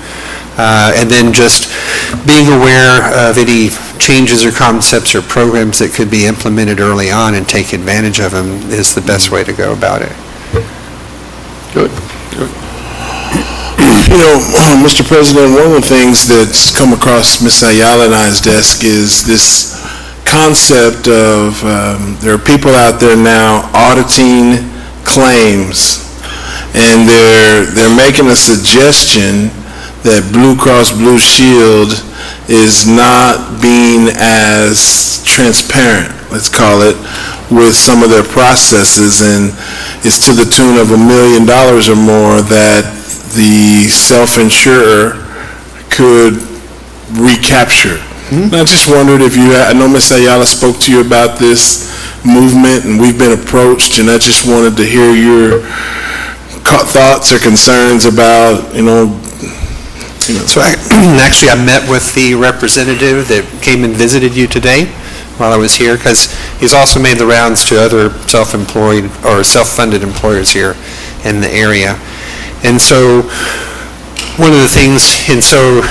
And then just being aware of any changes or concepts or programs that could be implemented early on and take advantage of them is the best way to go about it. Good. You know, Mr. President, one of the things that's come across Ms. Ayala and I's desk is this concept of there are people out there now auditing claims, and they're making a suggestion that Blue Cross Blue Shield is not being as transparent, let's call it, with some of their processes, and it's to the tune of $1 million or more that the self-insurer could recapture. And I just wondered if I know Ms. Ayala spoke to you about this movement, and we've been approached, and I just wanted to hear your thoughts or concerns about, So actually, I met with the representative that came and visited you today while I was here, because he's also made the rounds to other self-employed or self-funded employers here in the area. And so, one of the things, and so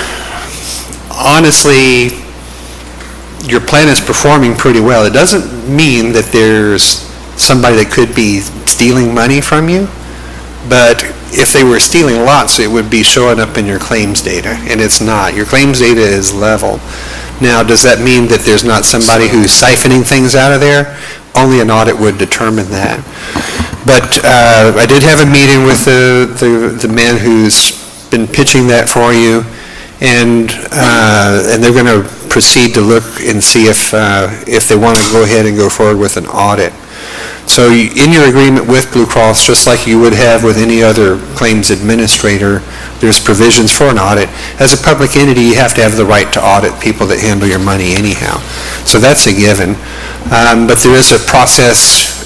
honestly, your plan is performing pretty well. It doesn't mean that there's somebody that could be stealing money from you, but if they were stealing lots, it would be showing up in your claims data, and it's not. Your claims data is level. Now, does that mean that there's not somebody who's siphoning things out of there? Only an audit would determine that. But I did have a meeting with the man who's been pitching that for you, and they're going to proceed to look and see if they want to go ahead and go forward with an audit. So in your agreement with Blue Cross, just like you would have with any other claims administrator, there's provisions for an audit. As a public entity, you have to have the right to audit people that handle your money anyhow. So that's a given. But there is a process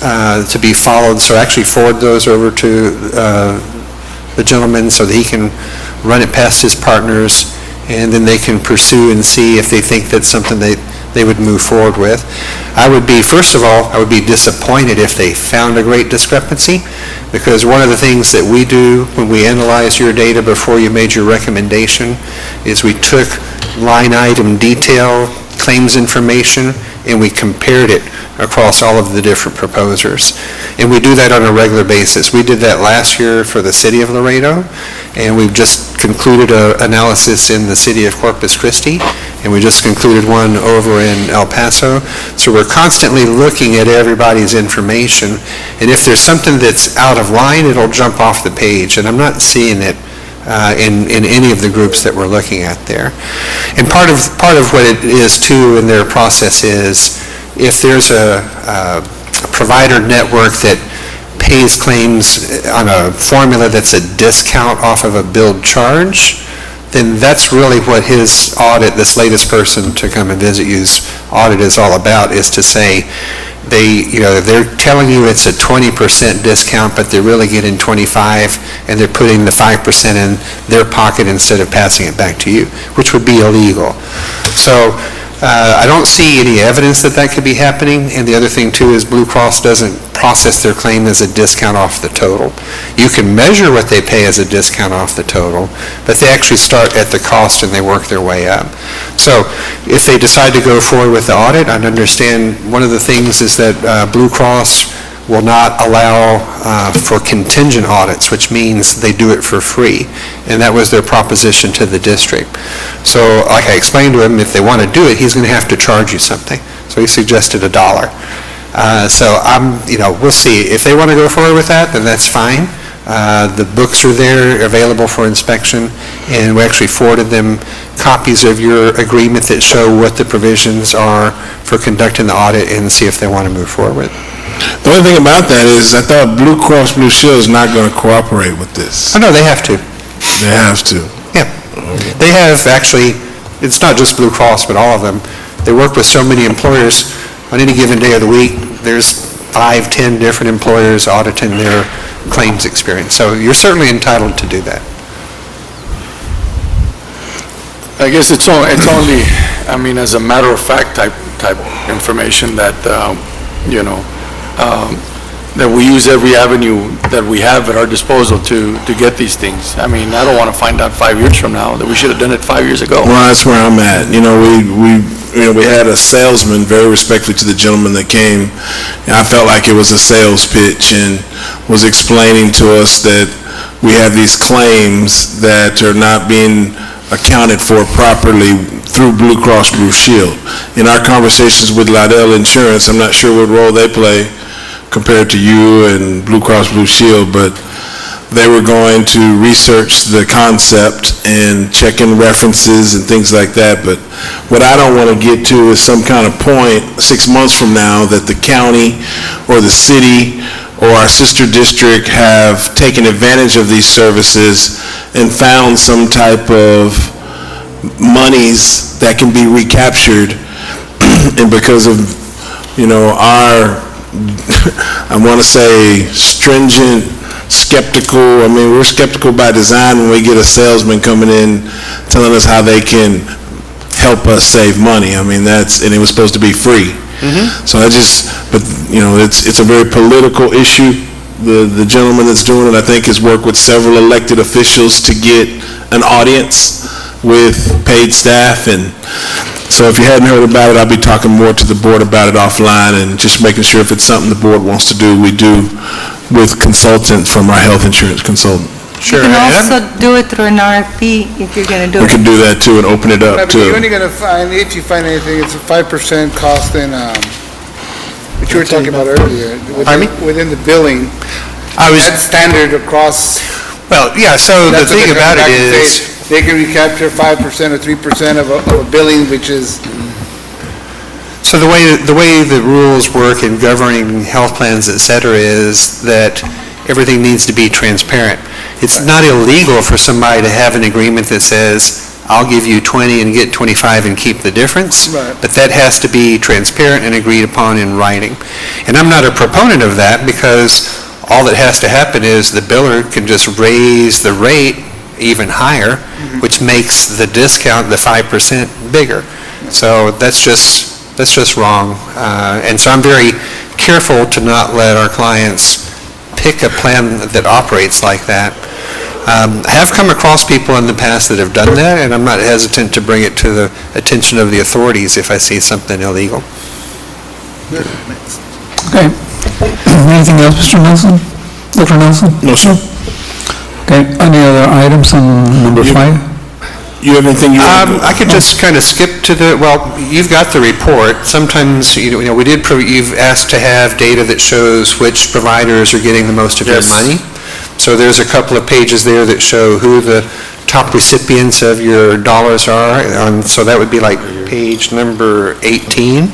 to be followed, so actually forward those over to the gentleman so that he can run it past his partners, and then they can pursue and see if they think that's something they would move forward with. First of all, I would be disappointed if they found a great discrepancy, because one of the things that we do when we analyze your data before you made your recommendation is we took line item detail, claims information, and we compared it across all of the different proposers. And we do that on a regular basis. We did that last year for the city of Laredo, and we've just concluded an analysis in the city of Corpus Christi, and we just concluded one over in El Paso. So we're constantly looking at everybody's information, and if there's something that's out of line, it'll jump off the page, and I'm not seeing it in any of the groups that we're looking at there. And part of what it is too in their process is if there's a provider network that pays claims on a formula that's a discount off of a billed charge, then that's really what his audit, this latest person to come and visit you's audit is all about, is to say, they're telling you it's a 20% discount, but they're really getting 25, and they're putting the 5% in their pocket instead of passing it back to you, which would be illegal. So I don't see any evidence that that could be happening, and the other thing too is Blue Cross doesn't process their claim as a discount off the total. You can measure what they pay as a discount off the total, but they actually start at the cost and they work their way up. So if they decide to go forward with the audit, I understand one of the things is that Blue Cross will not allow for contingent audits, which means they do it for free. And that was their proposition to the district. So like I explained to him, if they want to do it, he's going to have to charge you something. So he suggested $1. So we'll see. If they want to go forward with that, then that's fine. The books are there, available for inspection, and we actually forwarded them copies of your agreement that show what the provisions are for conducting the audit and see if they want to move forward with it. The only thing about that is, I thought Blue Cross Blue Shield is not going to cooperate with this. Oh, no, they have to. They have to. Yeah. They have actually, it's not just Blue Cross, but all of them. They work with so many employers. On any given day of the week, there's 5, 10 different employers auditing their claims experience. So you're certainly entitled to do that. I guess it's only, as a matter of fact type information that, that we use every avenue that we have at our disposal to get these things. I don't want to find out 5 years from now that we should have done it 5 years ago. Well, that's where I'm at. We had a salesman, very respectfully to the gentleman that came, and I felt like it was a sales pitch, and was explaining to us that we have these claims that are not being accounted for properly through Blue Cross Blue Shield. In our conversations with Liddell Insurance, I'm not sure what role they play compared to you and Blue Cross Blue Shield, but they were going to research the concept and check in references and things like that. But what I don't want to get to is some kind of point 6 months from now that the county or the city or our sister district have taken advantage of these services and found some type of monies that can be recaptured, and because of, our, I want to say, stringent, skeptical, we're skeptical by design when we get a salesman coming in telling us how they can help us save money. And it was supposed to be free. So it's a very political issue. The gentleman that's doing it, I think, has worked with several elected officials to get an audience with paid staff. And so if you hadn't heard about it, I'll be talking more to the board about it offline, and just making sure if it's something the board wants to do, we do with consultant from our health insurance consultant. Sure. You can also do it through an RFP if you're going to do We it. can do that too and open it up But too. you're only gonna find, if you find anything, it's a 5% cost in, which you were talking about earlier. Pardon me? Within the billing. That's standard across. Well, yeah, so the That's what thing they're about it coming back and is, say, they can recapture 5% or 3% of a billing, which is, so the way the rules work in governing health plans, et cetera, is that everything needs to be transparent. It's not illegal for somebody to have an agreement that says, I'll give you 20 and get 25 and keep the difference. Right. But that has to be transparent and agreed upon in writing. And I'm not a proponent of that, because all that has to happen is the biller can just raise the rate even higher, which makes the discount, the 5%, bigger. So that's just wrong. And so I'm very careful to not let our clients pick a plan that operates like that. I have come across people in the past that have done that, and I'm not hesitant to bring it to the attention of the authorities if I see something illegal. Okay. Anything else, Mr. Nelson? Dr. Nelson? No, sir. Okay, any other items on number 5? You have anything you want to? I could just kind of skip to you've got the report. Sometimes, you've asked to have data that shows which providers are getting the most of your money. So there's a couple of pages there that show who the top recipients of your dollars are. So that would be like page number 18.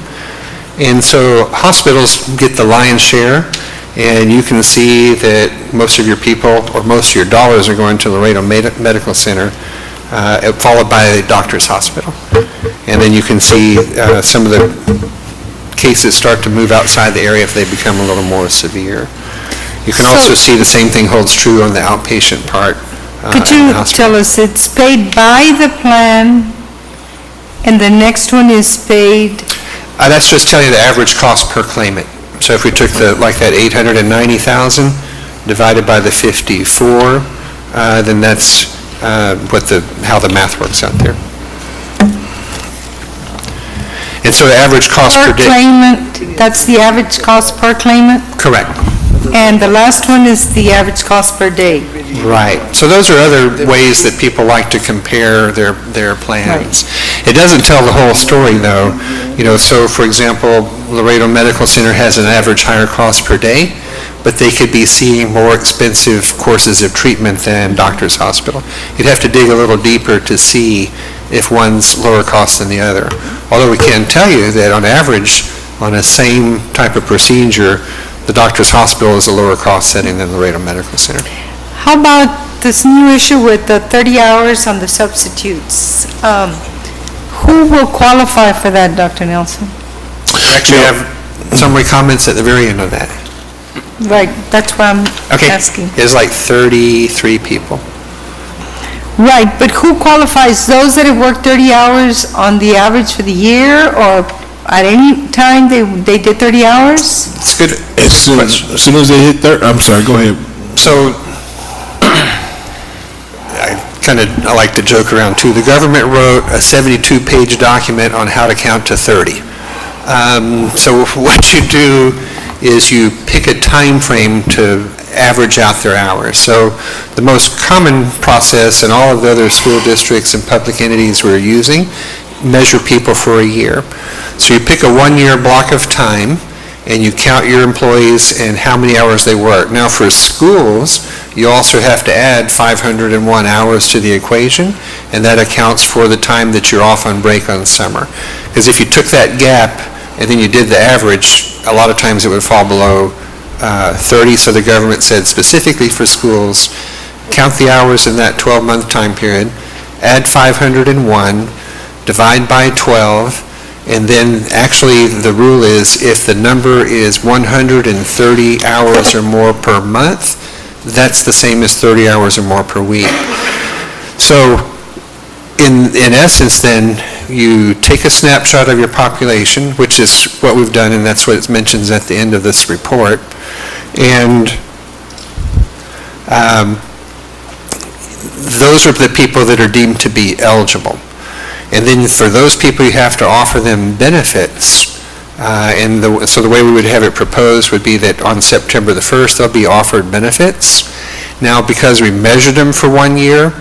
And so hospitals get the lion's share, and you can see that most of your people, or most of your dollars, are going to Laredo Medical Center, followed by Doctor's Hospital. And then you can see some of the cases start to move outside the area if they become a little more severe. You can also see the same thing holds true on the outpatient part. Could in you the hospital. tell us, it's paid by the plan, and the next one is paid, That's just telling you the average cost per claimant. So if we took like that 890,000 divided by the 54, then that's how the math works out there. And so the average cost per per day. claimant, that's the average cost per claimant? Correct. And the last one is the average cost per day? Right. So those are other ways that people like to compare their plans. It doesn't tell the whole story, though. So for example, Laredo Medical Center has an average higher cost per day, but they could be seeing more expensive courses of treatment than Doctor's Hospital. You'd have to dig a little deeper to see if one's lower cost than the other. Although we can tell you that on average, on a same type of procedure, the Doctor's Hospital is a lower cost setting than Laredo Medical Center. How about this new issue with the 30 hours on the substitutes? Who will qualify for that, Dr. Nelson? We actually have summary comments at the very end of that. Right, that's why I'm Okay. asking. It's like 33 people. Right, but who qualifies? Those that have worked 30 hours on the average for the year, or at any time they did 30 hours? It's good. As soon as they hit I'm sorry, go ahead. So, I like to joke around too. The government wrote a 72-page document on how to count to 30. So what you do is you pick a time frame to average out their hours. So the most common process in all of the other school districts and public entities we're using measure people for a year. So you pick a one-year block of time and you count your employees and how many hours they work. Now for schools, you also have to add 501 hours to the equation, and that accounts for the time that you're off on break on summer. Because if you took that gap and then you did the average, a lot of times it would fall below 30, so the government said specifically for schools, count the hours in that 12-month time period, add 501, divide by 12, and then actually the rule is if the number is 130 hours or more per month, that's the same as 30 hours or more per week. So in essence then, you take a snapshot of your population, which is what we've done, and that's what it mentions at the end of this report, and those are the people that are deemed to be eligible. And then for those people, you have to offer them benefits. So the way we would have it proposed would be that on September the 1st, they'll be offered benefits. Now, because we measured them for 1 year,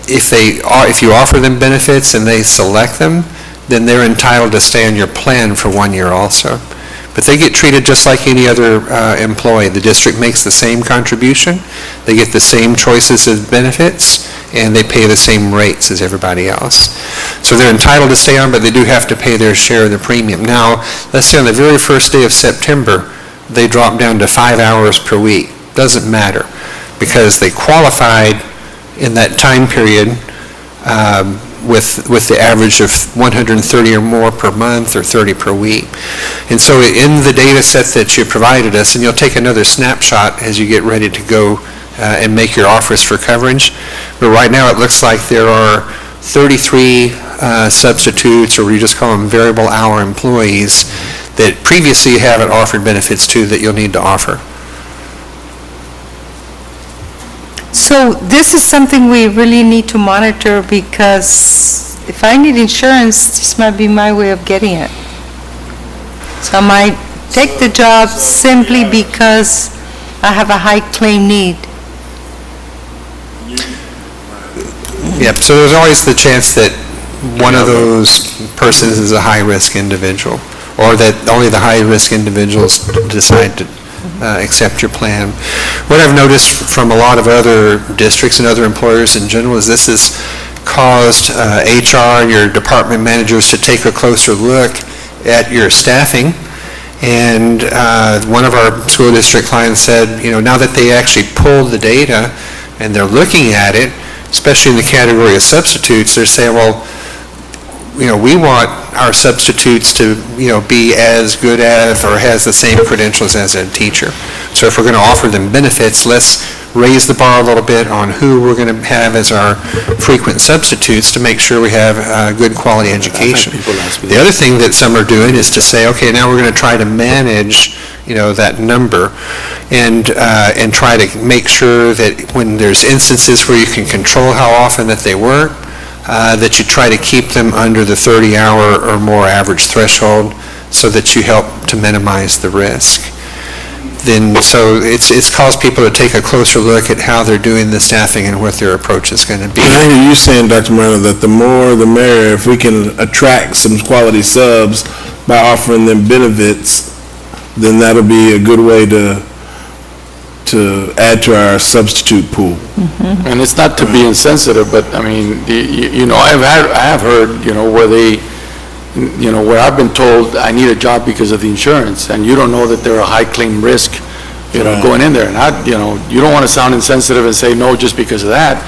if you offer them benefits and they select them, then they're entitled to stay on your plan for 1 year also. But they get treated just like any other employee. The district makes the same contribution, they get the same choices of benefits, and they pay the same rates as everybody else. So they're entitled to stay on, but they do have to pay their share of the premium. Now, let's say on the very first day of September, they drop down to 5 hours per week. Doesn't matter, because they qualified in that time period with the average of 130 or more per month or 30 per week. And so in the data set that you provided us, and you'll take another snapshot as you get ready to go and make your offers for coverage, but right now it looks like there are 33 substitutes, or we just call them variable hour employees, that previously you haven't offered benefits to that you'll need to offer. So this is something we really need to monitor, because if I need insurance, this might be my way of getting it. So I might take the job simply because I have a high claim need. Yep, so there's always the chance that one of those persons is a high-risk individual, or that only the high-risk individuals decide to accept your plan. What I've noticed from a lot of other districts and other employers in general is this has caused HR, your department managers, to take a closer look at your staffing. And one of our school district clients said, now that they actually pulled the data and they're looking at it, especially in the category of substitutes, they're saying, well, we want our substitutes to, be as good as or has the same credentials as a teacher. So if we're going to offer them benefits, let's raise the bar a little bit on who we're going to have as our frequent substitutes to make sure we have good quality education. The other thing that some are doing is to say, okay, now we're going to try to manage, that number and try to make sure that when there's instances where you can control how often that they work, that you try to keep them under the 30-hour or more average threshold so that you help to minimize the risk. So it's caused people to take a closer look at how they're doing the staffing and what their approach is going to be. And I hear you saying, Dr. Moreno, that the more the merrier. If we can attract some quality subs by offering them benefits, then that'll be a good way to add to our substitute pool. And it's not to be insensitive, but I mean, I have heard, where I've been told I need a job because of the insurance, and you don't know that they're a high claim risk, going in there. And you don't want to sound insensitive and say no just because of that,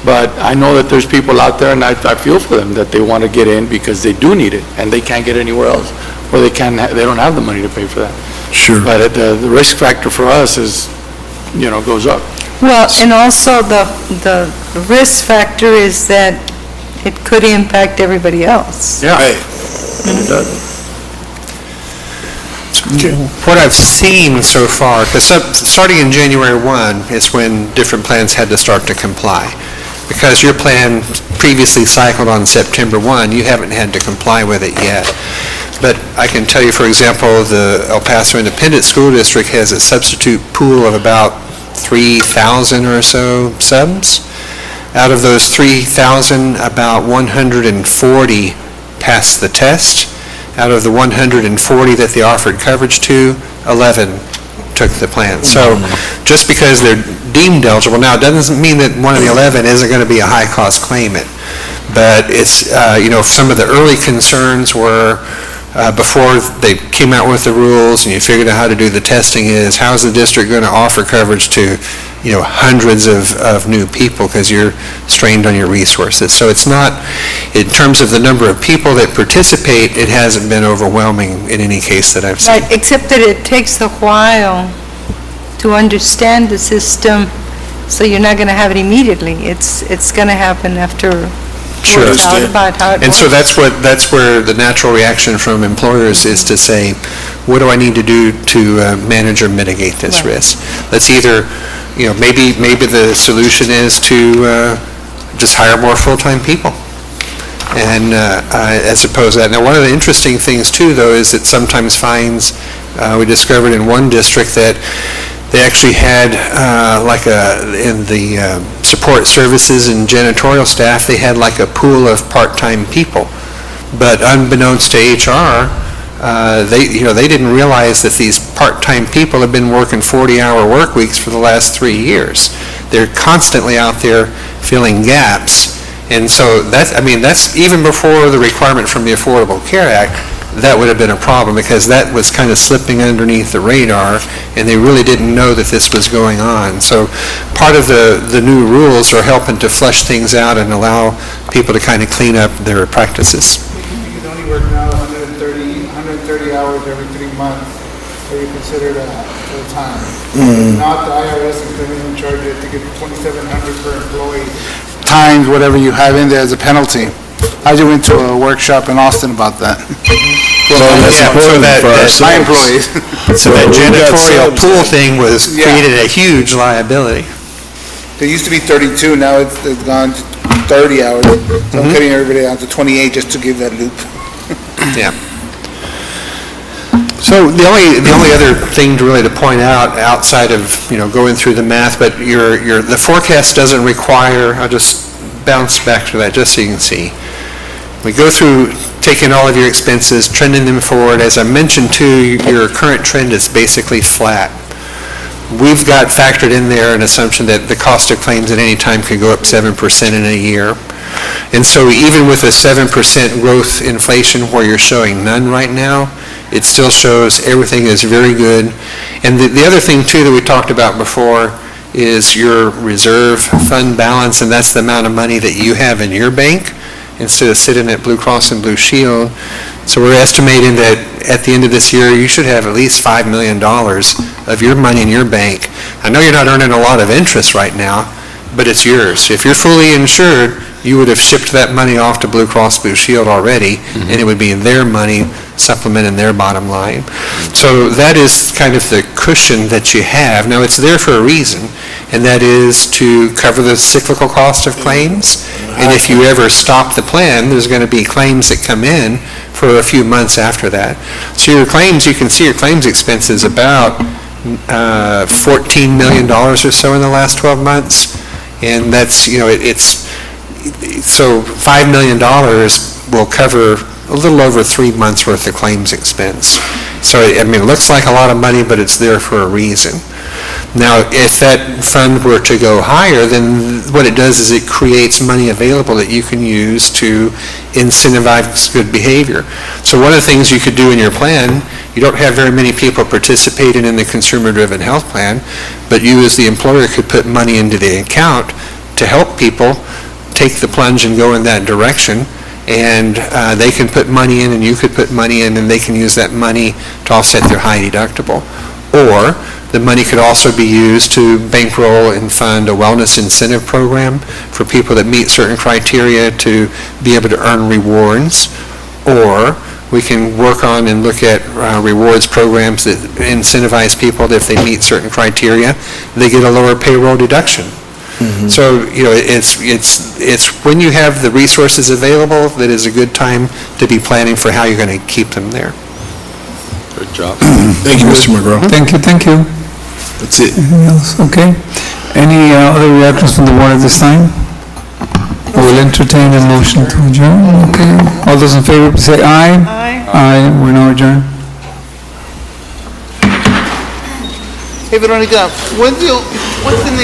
but I know that there's people out there, and I feel for them, that they want to get in because they do need it, and they can't get anywhere else, or they don't have the money to pay for that. Sure. But the risk factor for us is, goes up. Well, and also the risk factor is that it could impact everybody else. Yeah. Right. It does. What I've seen so far, because starting in January 1 is when different plans had to start to comply. Because your plan previously cycled on September 1, you haven't had to comply with it yet. But I can tell you, for example, the El Paso Independent School District has a substitute pool of about 3,000 or so subs. Out of those 3,000, about 140 passed the test. Out of the 140 that they offered coverage to, 11 took the plan. So just because they're deemed eligible, now it doesn't mean that one of the 11 isn't going to be a high-cost claimant. But it's, some of the early concerns were, before they came out with the rules and you figured out how to do the testing, is how's the district going to offer coverage to, hundreds of new people because you're strained on your resources. So it's not, in terms of the number of people that participate, it hasn't been overwhelming in any case that I've seen. Right, except that it takes a while to understand the system, so you're not going to have it immediately. It's going to happen after Sure. works out about how it And so works. that's where the natural reaction from employers is to say, what do I need to do to manage or mitigate this Right. risk? Let's either, maybe the solution is to just hire more full-time people. And as opposed to that. Now, one of the interesting things too, though, is that sometimes fines, we discovered in one district that they actually had, in the support services and janitorial staff, they had like a pool of part-time people. But unbeknownst to HR, they didn't realize that these part-time people have been working 40-hour work weeks for the last 3 years. They're constantly out there filling gaps. And so that's even before the requirement from the Affordable Care Act. That would have been a problem because that was kind of slipping underneath the radar, and they really didn't know that this was going on. So part of the new rules are helping to flush things out and allow people to kind of clean up their practices. You can only work now 130 hours every 3 months, or you consider that full-time. Not the IRS is going to charge you, I think it's $2,700 per employee, times whatever you have in there as a penalty. I just went to a workshop in Austin about that. My employees. So that janitorial pool thing was created a huge liability. It used to be 32, now it's gone to 30 hours. So I'm cutting everybody down to 28 just to give that loop. Yeah. So the only other thing to point out outside of, going through the math, but the forecast doesn't require, I'll just bounce back to that just so you can see. We go through taking all of your expenses, trending them forward. As I mentioned too, your current trend is basically flat. We've got factored in there an assumption that the cost of claims at any time could go up 7% in a year. And so even with a 7% growth inflation where you're showing none right now, it still shows everything is very good. And the other thing too that we talked about before is your reserve fund balance, and that's the amount of money that you have in your bank. instead of sitting at Blue Cross and Blue Shield. So we're estimating that at the end of this year, you should have at least $5 million of your money in your bank. I know you're not earning a lot of interest right now, but it's yours. If you're fully insured, you would have shipped that money off to Blue Cross Blue Shield already, and it would be their money supplementing their bottom line. So that is kind of the cushion that you have. Now, it's there for a reason, and that is to cover the cyclical cost of claims. And if you ever stop the plan, there's going to be claims that come in for a few months after that. So your claims, you can see your claims expenses about $14 million or so in the last 12 months. And that's, so $5 million will cover a little over 3 months' worth of claims expense. So, it looks like a lot of money, but it's there for a reason. Now, if that fund were to go higher, then what it does is it creates money available that you can use to incentivize good behavior. So one of the things you could do in your plan, you don't have very many people participating in the consumer-driven health plan, but you as the employer could put money into the account to help people take the plunge and go in that direction, and they can put money in and you could put money in, and they can use that money to offset their high deductible. Or the money could also be used to bankroll and fund a wellness incentive program for people that meet certain criteria to be able to earn rewards. Or we can work on and look at rewards programs that incentivize people that if they meet certain criteria, they get a lower payroll deduction. So, it's when you have the resources available that is a good time to be planning for how you're going to keep them there. Good job. Thank you, Mr. McGraw. Thank you. That's it. Anything else? Okay. Any other reactions from the board at this time? We'll entertain a motion to adjourn. Okay. All those in favor, say aye. Aye. We're now adjourned. Hey, Veronica, what's the